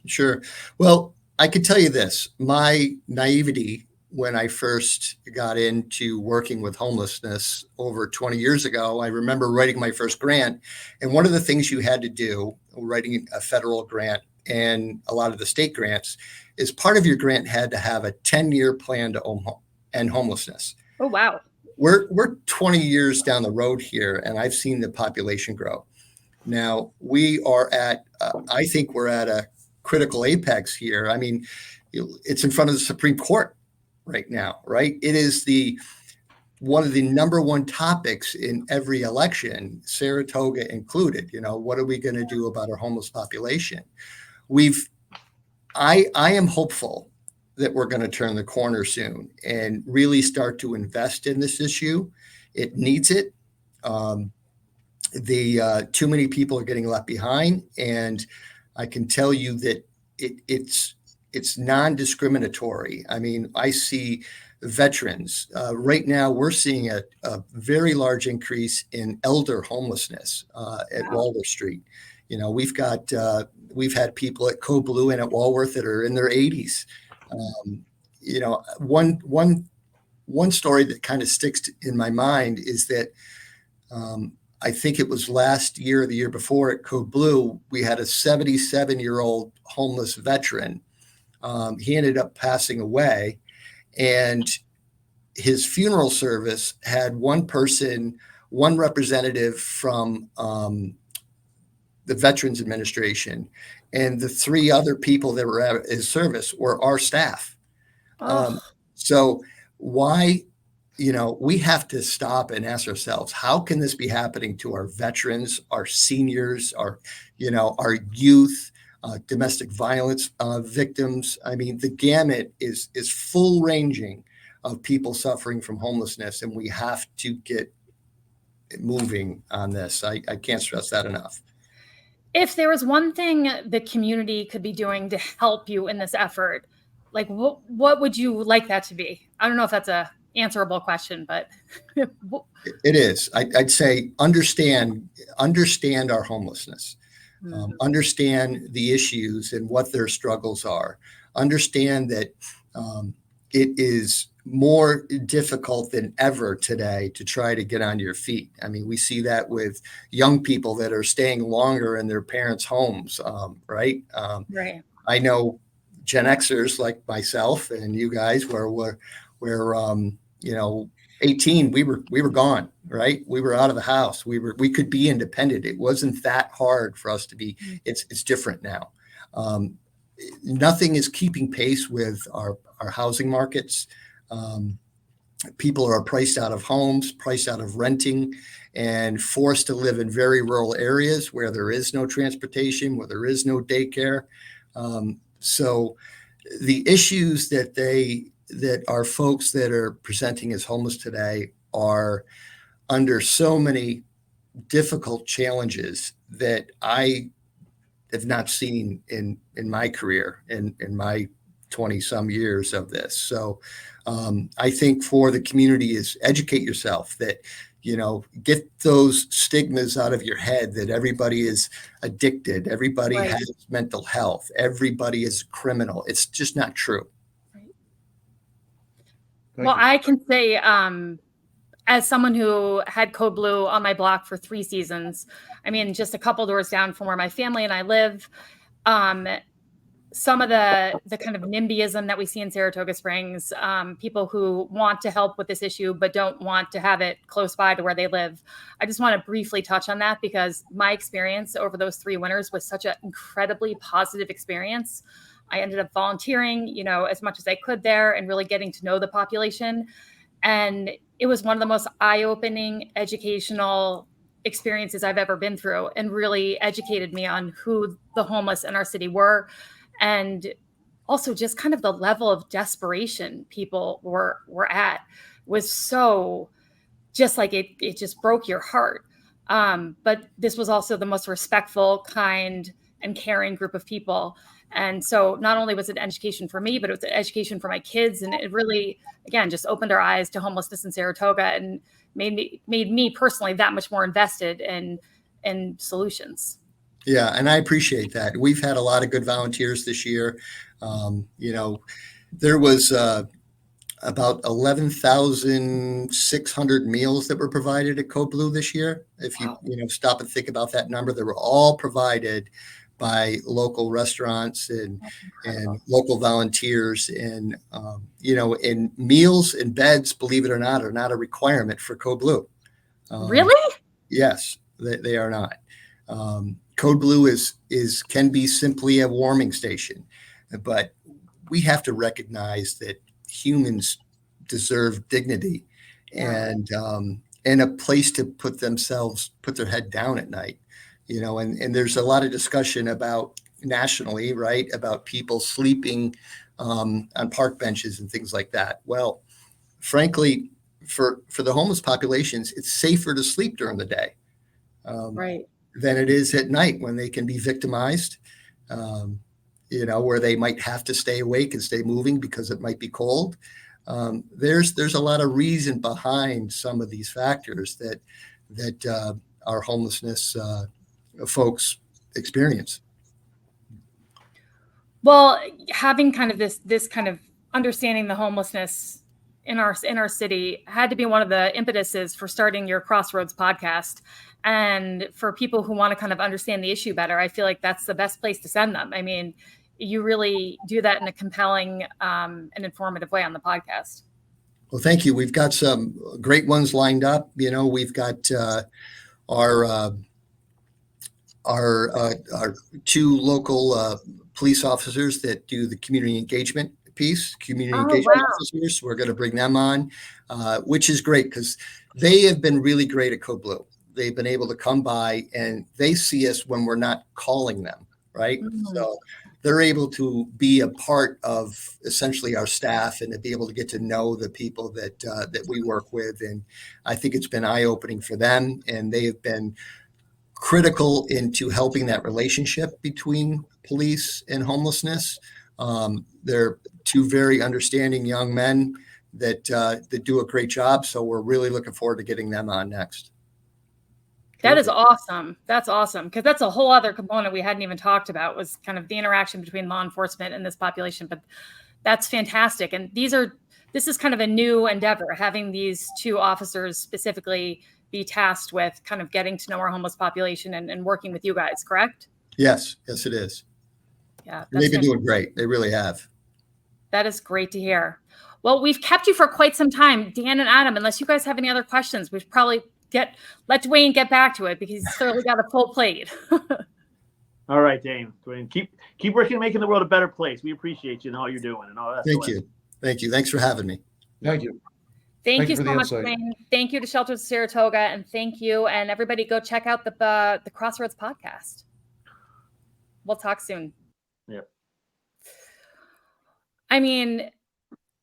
Speaker 4: Sure. Well, I could tell you this, my naivety when I first got into working with homelessness over 20 years ago, I remember writing my first grant. And one of the things you had to do, writing a federal grant and a lot of the state grants, is part of your grant had to have a 10-year plan to end homelessness.
Speaker 1: Oh, wow.
Speaker 4: We're 20 years down the road here, and I've seen the population grow. Now, we are I think we're at a critical apex here. It's in front of the Supreme Court right now, right? It is one of the number one topics in every election, Saratoga included. What are we going to do about our homeless population? I am hopeful that we're going to turn the corner soon and really start to invest in this issue. It needs it. Too many people are getting left behind, and I can tell you that it's non-discriminatory. I see veterans. Right now, we're seeing a very large increase in elder homelessness at Walworth Street. We've had people at Code Blue and at Walworth that are in their 80s. One story that kind of sticks in my mind is that I think it was last year or the year before at Code Blue, we had a 77-year-old homeless veteran. He ended up passing away, and his funeral service had one representative from the Veterans Administration, and the three other people that were at his service were our staff. So why, we have to stop and ask ourselves, how can this be happening to our veterans, our seniors, our youth, domestic violence victims? The gamut is full ranging of people suffering from homelessness, and we have to get moving on this. I can't stress that enough.
Speaker 1: If there was one thing the community could be doing to help you in this effort, like what would you like that to be? I don't know if that's a answerable question, but
Speaker 4: it is. I'd say understand our homelessness, understand the issues and what their struggles are. Understand that it is more difficult than ever today to try to get on your feet. We see that with young people that are staying longer in their parents' homes, right?
Speaker 1: Right.
Speaker 4: I know Gen Xers like myself and you guys we're 18, we were gone, right? We were out of the house. We could be independent. It wasn't that hard for us to be. It's different now. Nothing is keeping pace with our housing markets. People are priced out of homes, priced out of renting, and forced to live in very rural areas where there is no transportation, where there is no daycare. So the issues that our folks that are presenting as homeless today are under so many difficult challenges that I have not seen in my career, in my 20 some years of this. So I think for the community is educate yourself, that, get those stigmas out of your head that everybody is addicted. Everybody
Speaker 1: Right.
Speaker 4: has mental health. Everybody is a criminal. It's just not true.
Speaker 1: Well, I can say, as someone who had Code Blue on my block for 3 seasons, just a couple doors down from where my family and I live, some of the kind of NIMBYism that we see in Saratoga Springs, people who want to help with this issue but don't want to have it close by to where they live. I just want to briefly touch on that because my experience over those 3 winters was such an incredibly positive experience. I ended up volunteering, as much as I could there and really getting to know the population. And it was one of the most eye-opening, educational experiences I've ever been through, and really educated me on who the homeless in our city were. And also just kind of the level of desperation people were at was so just like it just broke your heart. But this was also the most respectful, kind, and caring group of people. And so not only was it an education for me, but it was an education for my kids. And it really, again, just opened our eyes to homelessness in Saratoga and made me personally that much more invested in solutions.
Speaker 4: Yeah, and I appreciate that. We've had a lot of good volunteers this year. There was about 11,600 meals that were provided at Code Blue this year. If you stop and think about that number, they were all provided by local restaurants and local volunteers, and and meals and beds, believe it or not, are not a requirement for Code Blue.
Speaker 1: Really?
Speaker 4: Yes, they are not. Code Blue can be simply a warming station, but we have to recognize that humans deserve dignity and a place to put their head down at night. And there's a lot of discussion about nationally, right, about people sleeping on park benches and things like that. Well, frankly, for the homeless populations, it's safer to sleep during the day.
Speaker 1: Right.
Speaker 4: Than it is at night when they can be victimized, where they might have to stay awake and stay moving because it might be cold. There's a lot of reason behind some of these factors that our homelessness folks experience.
Speaker 1: Well, having kind of this kind of understanding the homelessness in our city had to be one of the impetuses for starting your Crossroads podcast. And for people who want to kind of understand the issue better, I feel like that's the best place to send them. I mean, you really do that in a compelling and informative way on the podcast.
Speaker 4: Well, thank you. We've got some great ones lined up. We've got our 2 local police officers that do the community engagement piece, officers. We're going to bring them on, which is great because they have been really great at Code Blue. They've been able to come by and they see us when we're not calling them, right? Mm-hmm. So they're able to be a part of essentially our staff and to be able to get to know the people that we work with. And I think it's been eye-opening for them, and they have been critical into helping that relationship between police and homelessness. They're 2 very understanding young men that do a great job. So we're really looking forward to getting them on next.
Speaker 1: That is awesome. That's awesome. Because that's a whole other component we hadn't even talked about, was kind of the interaction between law enforcement and this population. But that's fantastic. And this is kind of a new endeavor, having these 2 officers specifically be tasked with kind of getting to know our homeless population and working with you guys, correct?
Speaker 4: Yes, it is.
Speaker 1: Yeah.
Speaker 4: They've been doing great. They really have.
Speaker 1: That is great to hear. Well, we've kept you for quite some time, Dan and Adam. Unless you guys have any other questions, we should probably let Duane get back to it because he's certainly got a full plate.
Speaker 2: All right, Duane, keep working, making the world a better place. We appreciate you and all you're doing and all that.
Speaker 4: Thank you. Thanks for having me.
Speaker 3: Thank you.
Speaker 1: Thank you so much, Duane. Thank you to Shelters of Saratoga, and thank you. And everybody go check out the Crossroads podcast. We'll talk soon.
Speaker 2: Yep.
Speaker 1: I mean,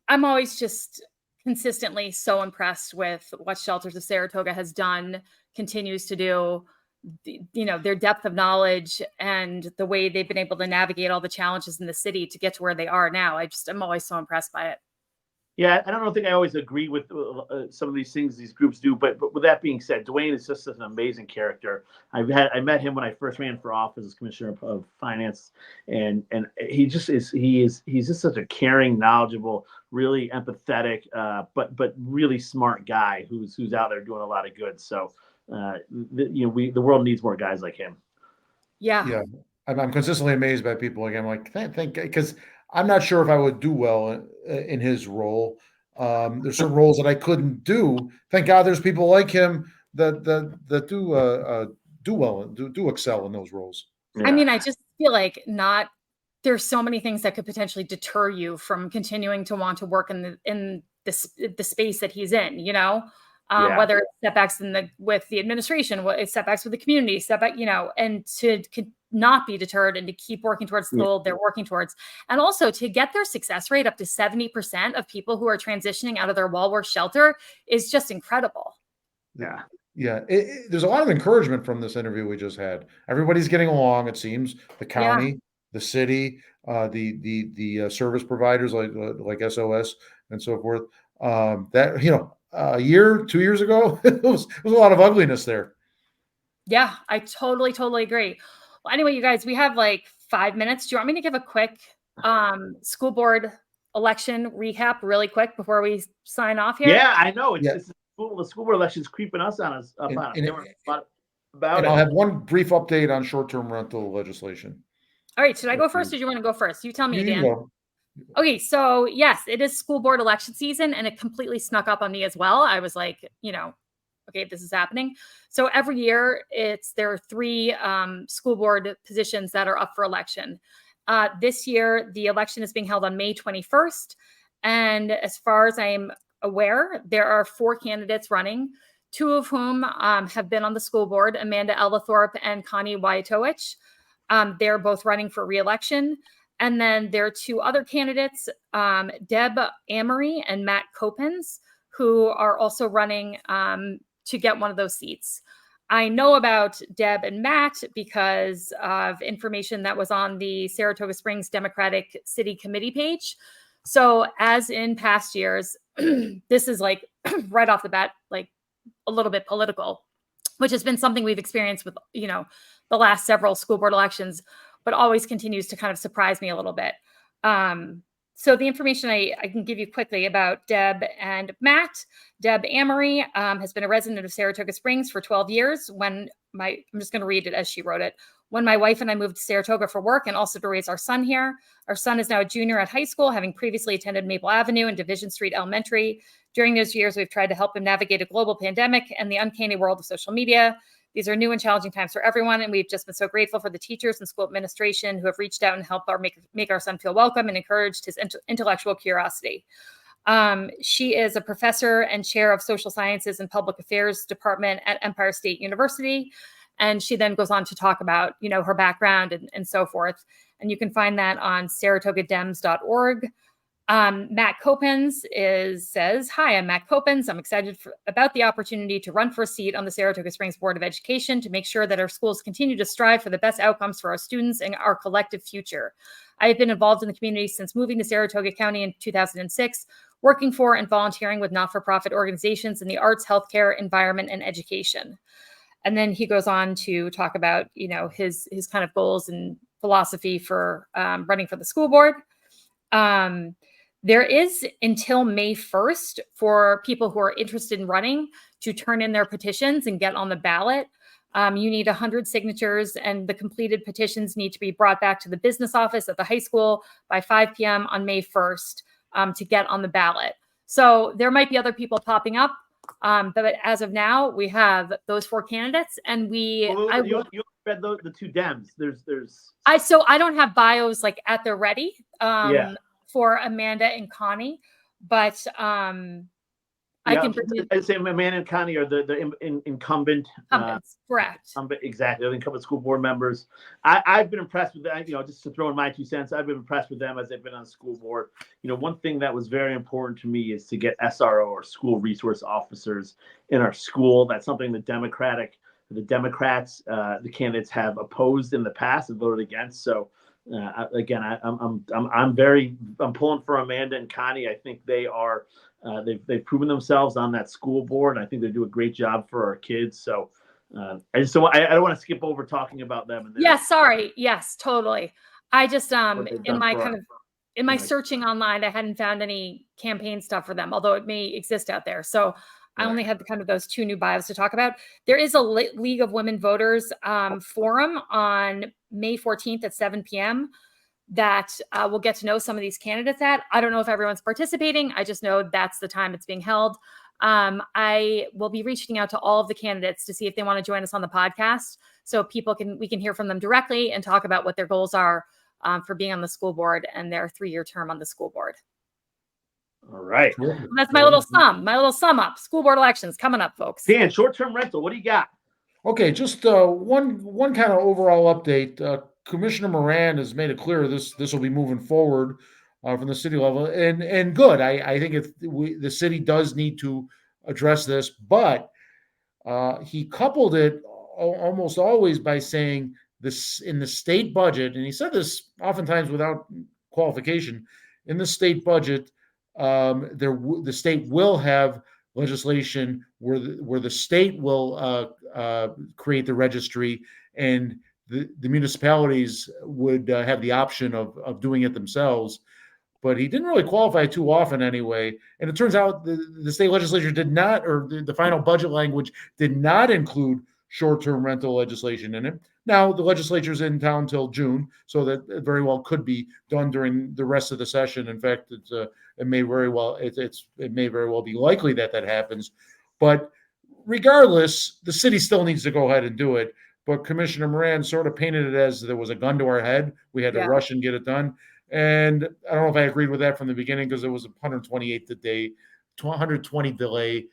Speaker 1: I'm always just consistently so impressed with what Shelters of Saratoga has done, continues to do, their depth of knowledge and the way they've been able to navigate all the challenges in the city to get to where they are now. I'm always so impressed by it.
Speaker 2: Yeah, I don't think I always agree with some of these things these groups do, but with that being said, Duane is just an amazing character. I met him when I first ran for office as commissioner of finance, and he's just such a caring, knowledgeable, really empathetic, but really smart guy who's out there doing a lot of good. So the world needs more guys like him.
Speaker 1: Yeah.
Speaker 3: I'm consistently amazed by people. Again, I'm like, thank, because I'm not sure if I would do well in his role. There's certain roles that I couldn't do. Thank God there's people like him that do well and do excel in those roles.
Speaker 1: I mean, I just feel like there's so many things that could potentially deter you from continuing to want to work in the space that he's in, whether it's setbacks with the administration, setbacks with the community, and to not be deterred and to keep working towards the goal they're working towards. And also to get their success rate up to 70% of people who are transitioning out of their wall work shelter is just incredible.
Speaker 2: Yeah.
Speaker 3: Yeah. There's a lot of encouragement from this interview we just had. Everybody's getting along, it seems. The county, the city, the service providers like SOS and so forth. That, a year, 2 years ago, it was a lot of ugliness there.
Speaker 1: Yeah, I totally agree. Well, anyway, you guys, we have like 5 minutes. Do you want me to give a quick school board election recap really quick before we sign off here?
Speaker 2: Yeah, I know. The school board election is creeping us on us.
Speaker 3: I'll have one brief update on short-term rental legislation.
Speaker 1: All right. Should I go first or do you want to go first? You tell me, Dan.
Speaker 3: Go.
Speaker 1: Okay. So yes, it is school board election season and it completely snuck up on me as well. I was like, okay, this is happening. So every year there are 3 school board positions that are up for election. This year, the election is being held on May 21st. And as far as I'm aware, there are 4 candidates running, 2 of whom have been on the school board, Amanda Ellithorpe and Connie Wyatowicz. They're both running for re-election. And then there are 2 other candidates, Deb Amory and Matt Copens, who are also running to get one of those seats. I know about Deb and Matt because of information that was on the Saratoga Springs Democratic City Committee page. So as in past years, this is like right off the bat, like a little bit political, which has been something we've experienced with, the last several school board elections, but always continues to kind of surprise me a little bit. So the information I can give you quickly about Deb and Matt. Deb Amory has been a resident of Saratoga Springs for 12 years. I'm just going to read it as she wrote it. When my wife and I moved to Saratoga for work and also to raise our son here. Our son is now a junior at high school, having previously attended Maple Avenue and Division Street Elementary. During those years, we've tried to help him navigate a global pandemic and the uncanny world of social media. These are new and challenging times for everyone, and we've just been so grateful for the teachers and school administration who have reached out and helped make our son feel welcome and encouraged his intellectual curiosity. She is a professor and chair of social sciences and public affairs department at Empire State University. And she then goes on to talk about, her background and so forth. And you can find that on saratogadems.org. Matt Copens says, "Hi, I'm Matt Copens. I'm excited about the opportunity to run for a seat on the Saratoga Springs Board of Education to make sure that our schools continue to strive for the best outcomes for our students and our collective future. I have been involved in the community since moving to Saratoga County in 2006, working for and volunteering with not-for-profit organizations in the arts, healthcare, environment, and education." And then he goes on to talk about, his kind of goals and philosophy for running for the school board. There is until May 1st for people who are interested in running to turn in their petitions and get on the ballot. You need 100 signatures, and the completed petitions need to be brought back to the business office at the high school by 5 p.m. on May 1st to get on the ballot. So there might be other people popping up, but as of now, we have those 4 candidates, and
Speaker 2: you read the 2 Dems.
Speaker 1: I don't have bios like at the ready. For Amanda and Connie, but I can
Speaker 2: say Amanda and Connie are the incumbent.
Speaker 1: Correct.
Speaker 2: Exactly. The incumbent school board members. I've been impressed with that. Just to throw in my 2 cents, I've been impressed with them as they've been on the school board. One thing that was very important to me is to get SRO or school resource officers in our school. That's something the Democrats, the candidates have opposed in the past and voted against. So. Again, I'm pulling for Amanda and Connie. I think they are they've proven themselves on that school board. I think they do a great job for our kids. So I don't want to skip over talking about them.
Speaker 1: Sorry. Yes, totally. I just in my searching online, I hadn't found any campaign stuff for them, although it may exist out there. So I only had kind of those 2 new bios to talk about. There is a League of Women Voters forum on May 14th at 7 p.m. that we'll get to know some of these candidates at. I don't know if everyone's participating. I just know that's the time it's being held. I will be reaching out to all of the candidates to see if they want to join us on the podcast, so we can hear from them directly and talk about what their goals are for being on the school board and their 3-year term on the school board.
Speaker 2: All right.
Speaker 1: That's my little sum up. School board elections coming up, folks.
Speaker 2: Dan, short-term rental, what do you got?
Speaker 3: Okay, just one kind of overall update. Commissioner Moran has made it clear this will be moving forward from the city level, and good. I think the city does need to address this, but he coupled it almost always by saying this in the state budget, and he said this oftentimes without qualification. In the state budget, the state will have legislation where the state will create the registry, and the municipalities would have the option of doing it themselves. But he didn't really qualify too often anyway. And it turns out the state legislature did not, or the final budget language did not include short-term rental legislation in it. Now the legislature's in town till June, so that it very well could be done during the rest of the session. In fact, it may very well be likely that happens. But regardless, the city still needs to go ahead and do it. But Commissioner Moran sort of painted it as there was a gun to our head. We had to rush and get it done. And I don't know if I agreed with that from the beginning, because it was 120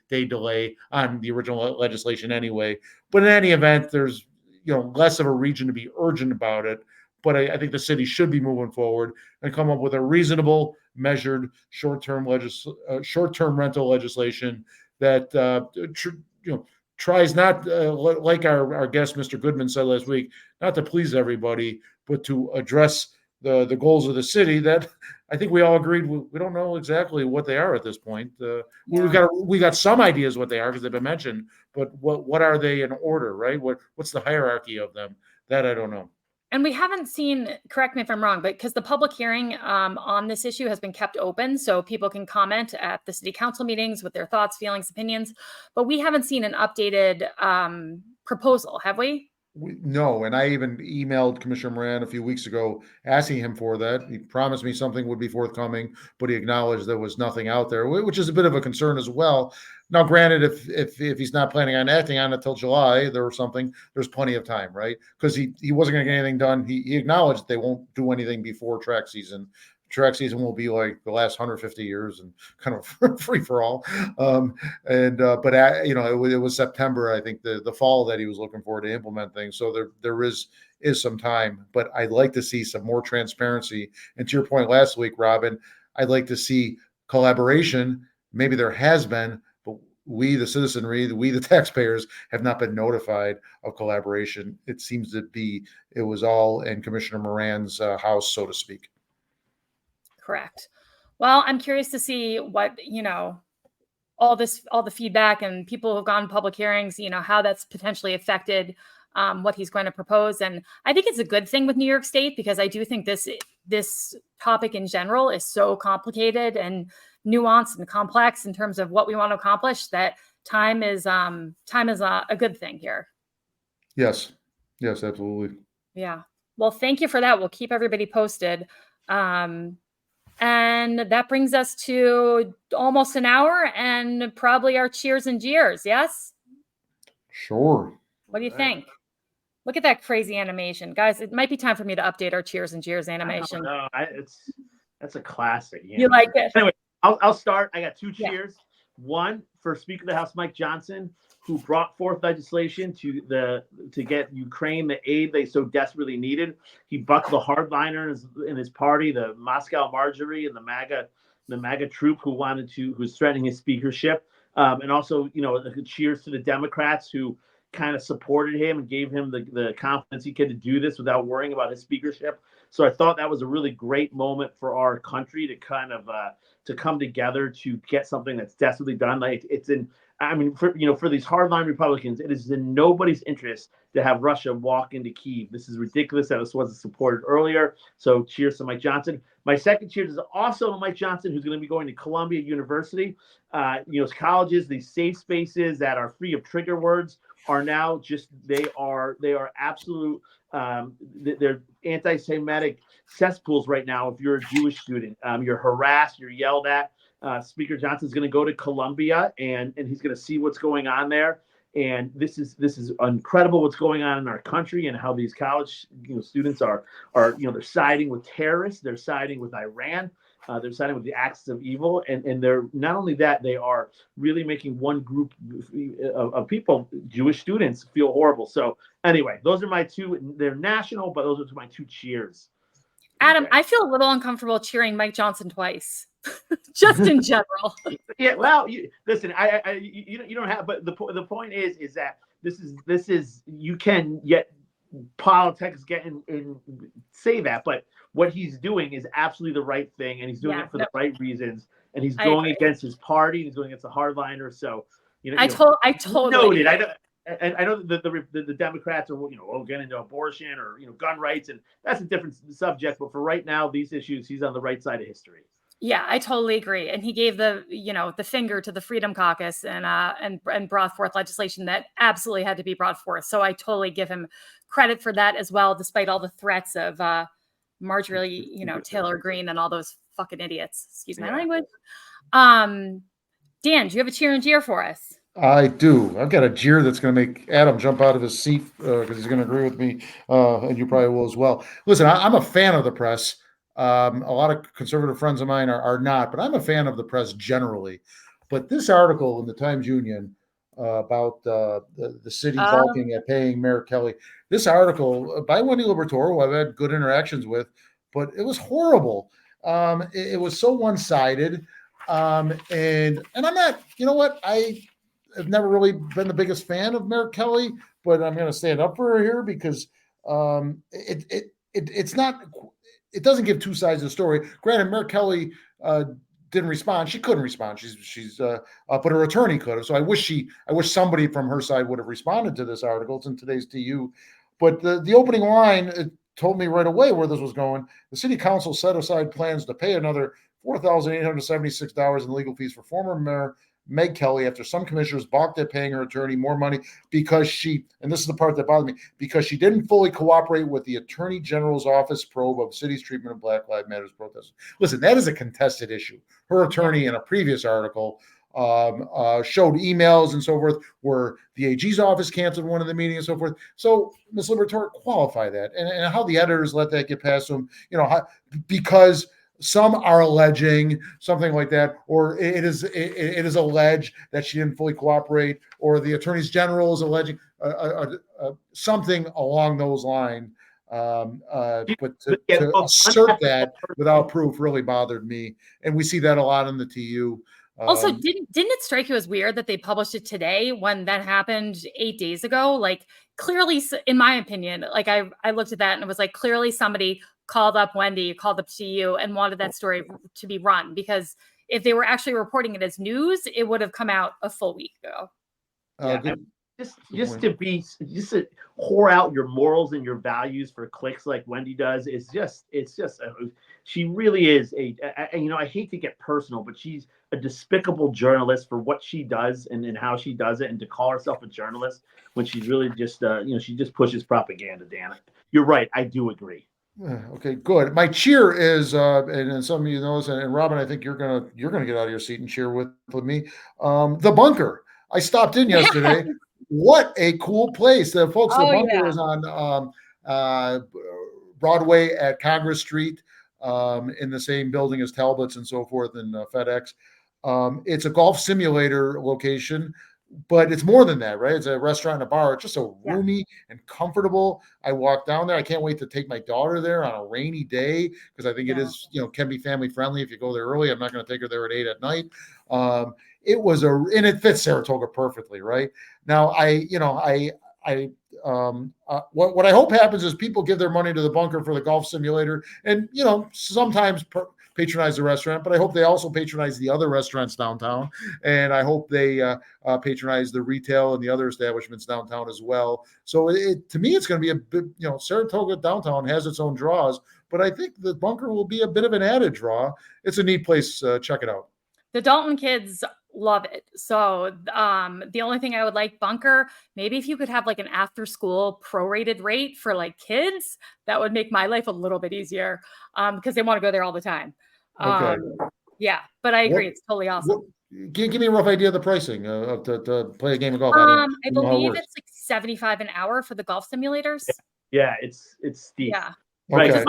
Speaker 3: day delay on the original legislation anyway. But in any event, there's less of a reason to be urgent about it. But I think the city should be moving forward and come up with a reasonable, measured short-term rental legislation that tries not, like our guest Mr. Goodman said last week, not to please everybody, but to address the goals of the city that I think we all agreed we don't know exactly what they are at this point. We got some ideas what they are because they've been mentioned, but what are they in order, right? What's the hierarchy of them? That I don't know.
Speaker 1: And we haven't seen, correct me if I'm wrong, but because the public hearing on this issue has been kept open, so people can comment at the city council meetings with their thoughts, feelings, opinions, but we haven't seen an updated proposal, have we?
Speaker 3: No, and I even emailed Commissioner Moran a few weeks ago asking him for that. He promised me something would be forthcoming, but he acknowledged there was nothing out there, which is a bit of a concern as well. Now, granted, if he's not planning on acting on it till July, there's plenty of time, right? Because he wasn't going to get anything done. He acknowledged they won't do anything before track season. Track season will be like the last 150 years and kind of free for all. But it was September, I think, the fall that he was looking for to implement things. So there is some time, but I'd like to see some more transparency. And to your point last week, Robin, I'd like to see collaboration. Maybe there has been, but we, the citizenry, we, the taxpayers, have not been notified of collaboration. It seems to be, it was all in Commissioner Moran's house, so to speak.
Speaker 1: Correct. Well, I'm curious to see what, all the feedback and people who've gone to public hearings, how that's potentially affected what he's going to propose. And I think it's a good thing with New York State, because I do think this topic in general is so complicated and nuanced and complex in terms of what we want to accomplish, that time is a good thing here.
Speaker 3: Yes, absolutely.
Speaker 1: Yeah. Well, thank you for that. We'll keep everybody posted. And that brings us to almost an hour and probably our cheers and jeers. Yes?
Speaker 3: Sure.
Speaker 1: What do you think? Look at that crazy animation. Guys, it might be time for me to update our cheers and jeers animation.
Speaker 2: No, that's a classic.
Speaker 1: You like it?
Speaker 2: Anyway, I'll start. I got 2 cheers. One for Speaker of the House Mike Johnson, who brought forth legislation to get Ukraine the aid they so desperately needed. He bucked the hardliner in his party, the Moscow Marjorie, and the MAGA troop who was threatening his speakership. And also, cheers to the Democrats who kind of supported him and gave him the confidence he could to do this without worrying about his speakership. So I thought that was a really great moment for our country to kind of to come together to get something that's desperately done. Like I mean, for these hardline Republicans, it is in nobody's interest to have Russia walk into Kyiv. This is ridiculous that this wasn't supported earlier. So cheers to Mike Johnson. My second cheers is also to Mike Johnson, who's going to be going to Columbia University. Colleges, these safe spaces that are free of trigger words are now they are absolute. They're anti-Semitic cesspools right now. If you're a Jewish student, you're harassed, you're yelled at. Speaker Johnson's going to go to Columbia and he's going to see what's going on there. And this is incredible what's going on in our country and how these college students are they're siding with terrorists, they're siding with Iran, they're siding with the axis of evil, and they're not only that, they are really making one group of people, Jewish students, feel horrible. So anyway, those are my two. They're national, but those are my two cheers.
Speaker 1: Adam, I feel a little uncomfortable cheering Mike Johnson twice. Just in general.
Speaker 2: Yeah, well, listen, you don't have, but the point is that this is you can yet politics get in say that, but what he's doing is absolutely the right thing, and he's doing it for the right reasons, and he's going against his party, and he's going against the hardliners. So I totally noted. I know that the Democrats are get into abortion or gun rights, and that's a different subject. But for right now, these issues, he's on the right side of history.
Speaker 1: Yeah, I totally agree. And he gave the finger to the Freedom Caucus and brought forth legislation that absolutely had to be brought forth. So I totally give him credit for that as well, despite all the threats of Marjorie, Taylor Greene and all those fucking idiots. Excuse my language. Dan, do you have a cheer and jeer for us?
Speaker 3: I do. I've got a jeer that's going to make Adam jump out of his seat because he's going to agree with me, and you probably will as well. Listen, I'm a fan of the press. A lot of conservative friends of mine are not, but I'm a fan of the press generally. But this article in the Times-Union about the city balking at paying Mayor Kelly, this article by Wendy Liberatore, who I've had good interactions with, but it was horrible. It was so one-sided. And I'm not, I have never really been the biggest fan of Mayor Kelly, but I'm going to stand up for her here because it's not. It doesn't give two sides of the story. Granted, Mayor Kelly didn't respond. She couldn't respond. But her attorney could have. So I wish somebody from her side would have responded to this article. It's in today's TU. But the opening line, it told me right away where this was going. The city council set aside plans to pay another $4,876 in legal fees for former Mayor Meg Kelly after some commissioners balked at paying her attorney more money because she, and this is the part that bothered me, because she didn't fully cooperate with the Attorney General's office probe of the city's treatment of Black Lives Matter protesters. Listen, that is a contested issue. Her attorney in a previous article showed emails and so forth where the AG's office canceled one of the meetings and so forth. So Ms. Liberatore, qualify that. And how the editors let that get past them, because some are alleging something like that, or it is alleged that she didn't fully cooperate, or the Attorney General is alleging something along those lines. But to assert that without proof really bothered me, and we see that a lot in the TU.
Speaker 1: Also, didn't it strike you as weird that they published it today when that happened 8 days ago? Like, clearly, in my opinion, like I looked at that and it was like clearly somebody called up Wendy, called up TU, and wanted that story to be run, because if they were actually reporting it as news, it would have come out a full week ago.
Speaker 2: Just to whore out your morals and your values for clicks like Wendy does is she really is I hate to get personal, but she's a despicable journalist for what she does and how she does it, and to call herself a journalist when she's really just she just pushes propaganda. Dan, you're right. I do agree.
Speaker 3: Okay, good. My cheer is, and some of you know, and Robin, I think you're gonna get out of your seat and cheer with me. The Bunker. I stopped in yesterday. What a cool place! The Bunker is on Broadway at Congress Street, in the same building as Talbot's and so forth, and FedEx. It's a golf simulator location, but it's more than that, right? It's a restaurant and a bar. It's just so roomy and comfortable. I walked down there. I can't wait to take my daughter there on a rainy day, because I think it is, can be family friendly if you go there early. I'm not going to take her there at 8 at night. And it fits Saratoga perfectly, right? Now, what I hope happens is people give their money to the Bunker for the golf simulator, and sometimes patronize the restaurant, but I hope they also patronize the other restaurants downtown. And I hope they patronize the retail and the other establishments downtown as well. So to me, it's going to be a bit, Saratoga downtown has its own draws, but I think the bunker will be a bit of an added draw. It's a neat place. Check it out.
Speaker 1: The Dalton kids love it. So the only thing I would like, bunker, maybe if you could have like an after school prorated rate for like kids, that would make my life a little bit easier because they want to go there all the time.
Speaker 3: Okay.
Speaker 1: Yeah, but I agree. It's totally awesome.
Speaker 3: Give me a rough idea of the pricing to play a game of golf.
Speaker 1: I believe it's like $75 an hour for the golf simulators.
Speaker 2: Yeah, it's steep.
Speaker 1: Yeah.
Speaker 2: Right.
Speaker 3: Okay.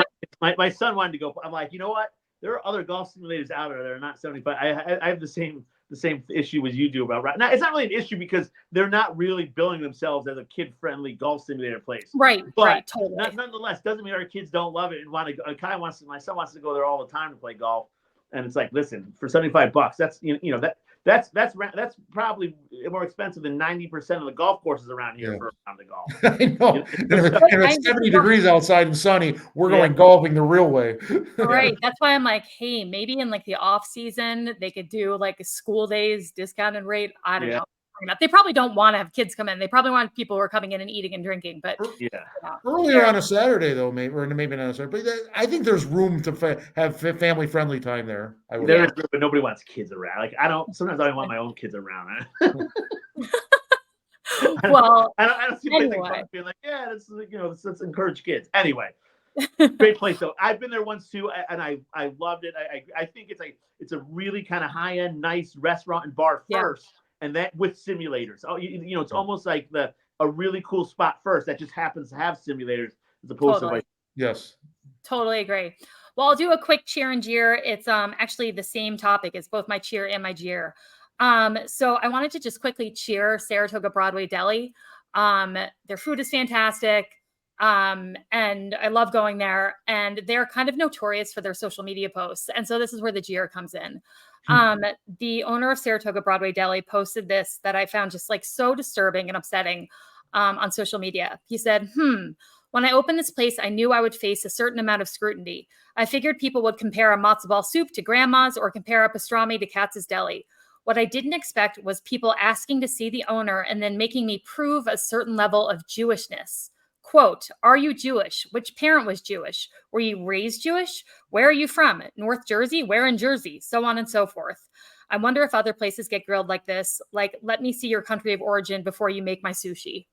Speaker 2: My son wanted to go. I'm like, you know what? There are other golf simulators out there that are not 75. I have the same issue as you do about right now. It's not really an issue because they're not really billing themselves as a kid-friendly golf simulator place.
Speaker 1: Right.
Speaker 2: But
Speaker 1: right. Totally.
Speaker 2: Nonetheless, doesn't mean our kids don't love it and want to. My son wants to go there all the time to play golf, and it's like, listen, for $75, that's that's probably more expensive than 90% of the golf courses around here for a round of golf.
Speaker 3: I know. And it's 70 degrees outside and sunny. We're going golfing the real way.
Speaker 1: Right. That's why I'm like, hey, maybe in like the off season, they could do like a school days discounted rate. I don't know. They probably don't want to have kids come in. They probably want people who are coming in and eating and drinking. But
Speaker 3: earlier on a Saturday, though, maybe not on a Saturday. But I think there's room to have family-friendly time there.
Speaker 2: There is, but nobody wants kids around. Like sometimes I don't want my own kids around.
Speaker 1: Well,
Speaker 2: I don't see anything being like, let's encourage kids. Anyway, great place though. I've been there once too, and I loved it. I think it's a really kind of high-end, nice restaurant and bar first. And that with simulators. Oh, it's almost like a really cool spot first that just happens to have simulators as opposed to like.
Speaker 3: Yes.
Speaker 1: Totally agree. Well, I'll do a quick cheer and jeer. It's actually the same topic. It's both my cheer and my jeer. So I wanted to just quickly cheer Saratoga Broadway Deli. Their food is fantastic. And I love going there. And they're kind of notorious for their social media posts. And so this is where the jeer comes in. The owner of Saratoga Broadway Deli posted this that I found just like so disturbing and upsetting on social media. He said, when I opened this place, I knew I would face a certain amount of scrutiny. I figured people would compare a matzo ball soup to grandma's or compare a pastrami to Katz's Deli. What I didn't expect was people asking to see the owner and then making me prove a certain level of Jewishness. Quote, are you Jewish? Which parent was Jewish? Were you raised Jewish? Where are you from? North Jersey? Where in Jersey? So on and so forth. I wonder if other places get grilled like this. Like, let me see your country of origin before you make my sushi.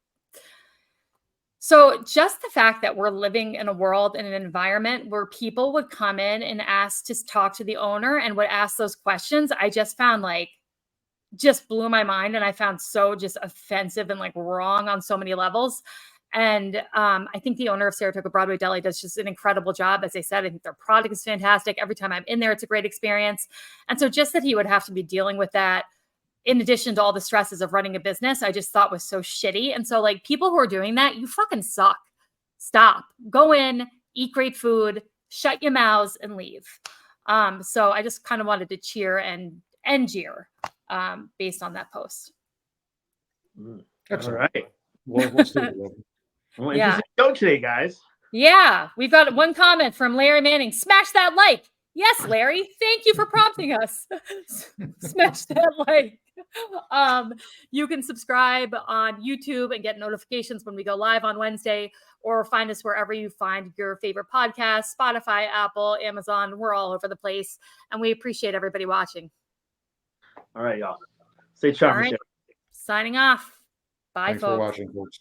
Speaker 1: So just the fact that we're living in a world, in an environment where people would come in and ask to talk to the owner and would ask those questions, I just found just blew my mind. And I found so just offensive and like wrong on so many levels. And I think the owner of Saratoga Broadway Deli does just an incredible job. As I said, I think their product is fantastic. Every time I'm in there, it's a great experience. And so just that he would have to be dealing with that in addition to all the stresses of running a business, I just thought was so shitty. And so like people who are doing that, you fucking suck. Stop. Go in, eat great food, shut your mouths and leave. So I just kind of wanted to cheer and jeer based on that post.
Speaker 3: Excellent.
Speaker 2: All right.
Speaker 3: We'll see it.
Speaker 2: Well, interesting show today, guys.
Speaker 1: Yeah, we've got one comment from Larry Manning. Smash that like. Yes, Larry. Thank you for prompting us. Smash that like. You can subscribe on YouTube and get notifications when we go live on Wednesday, or find us wherever you find your favorite podcast, Spotify, Apple, Amazon. We're all over the place, and we appreciate everybody watching.
Speaker 2: All right, y'all. Stay charming.
Speaker 1: Right. Signing off. Bye,
Speaker 3: Thanks
Speaker 1: folks.
Speaker 3: for watching, folks.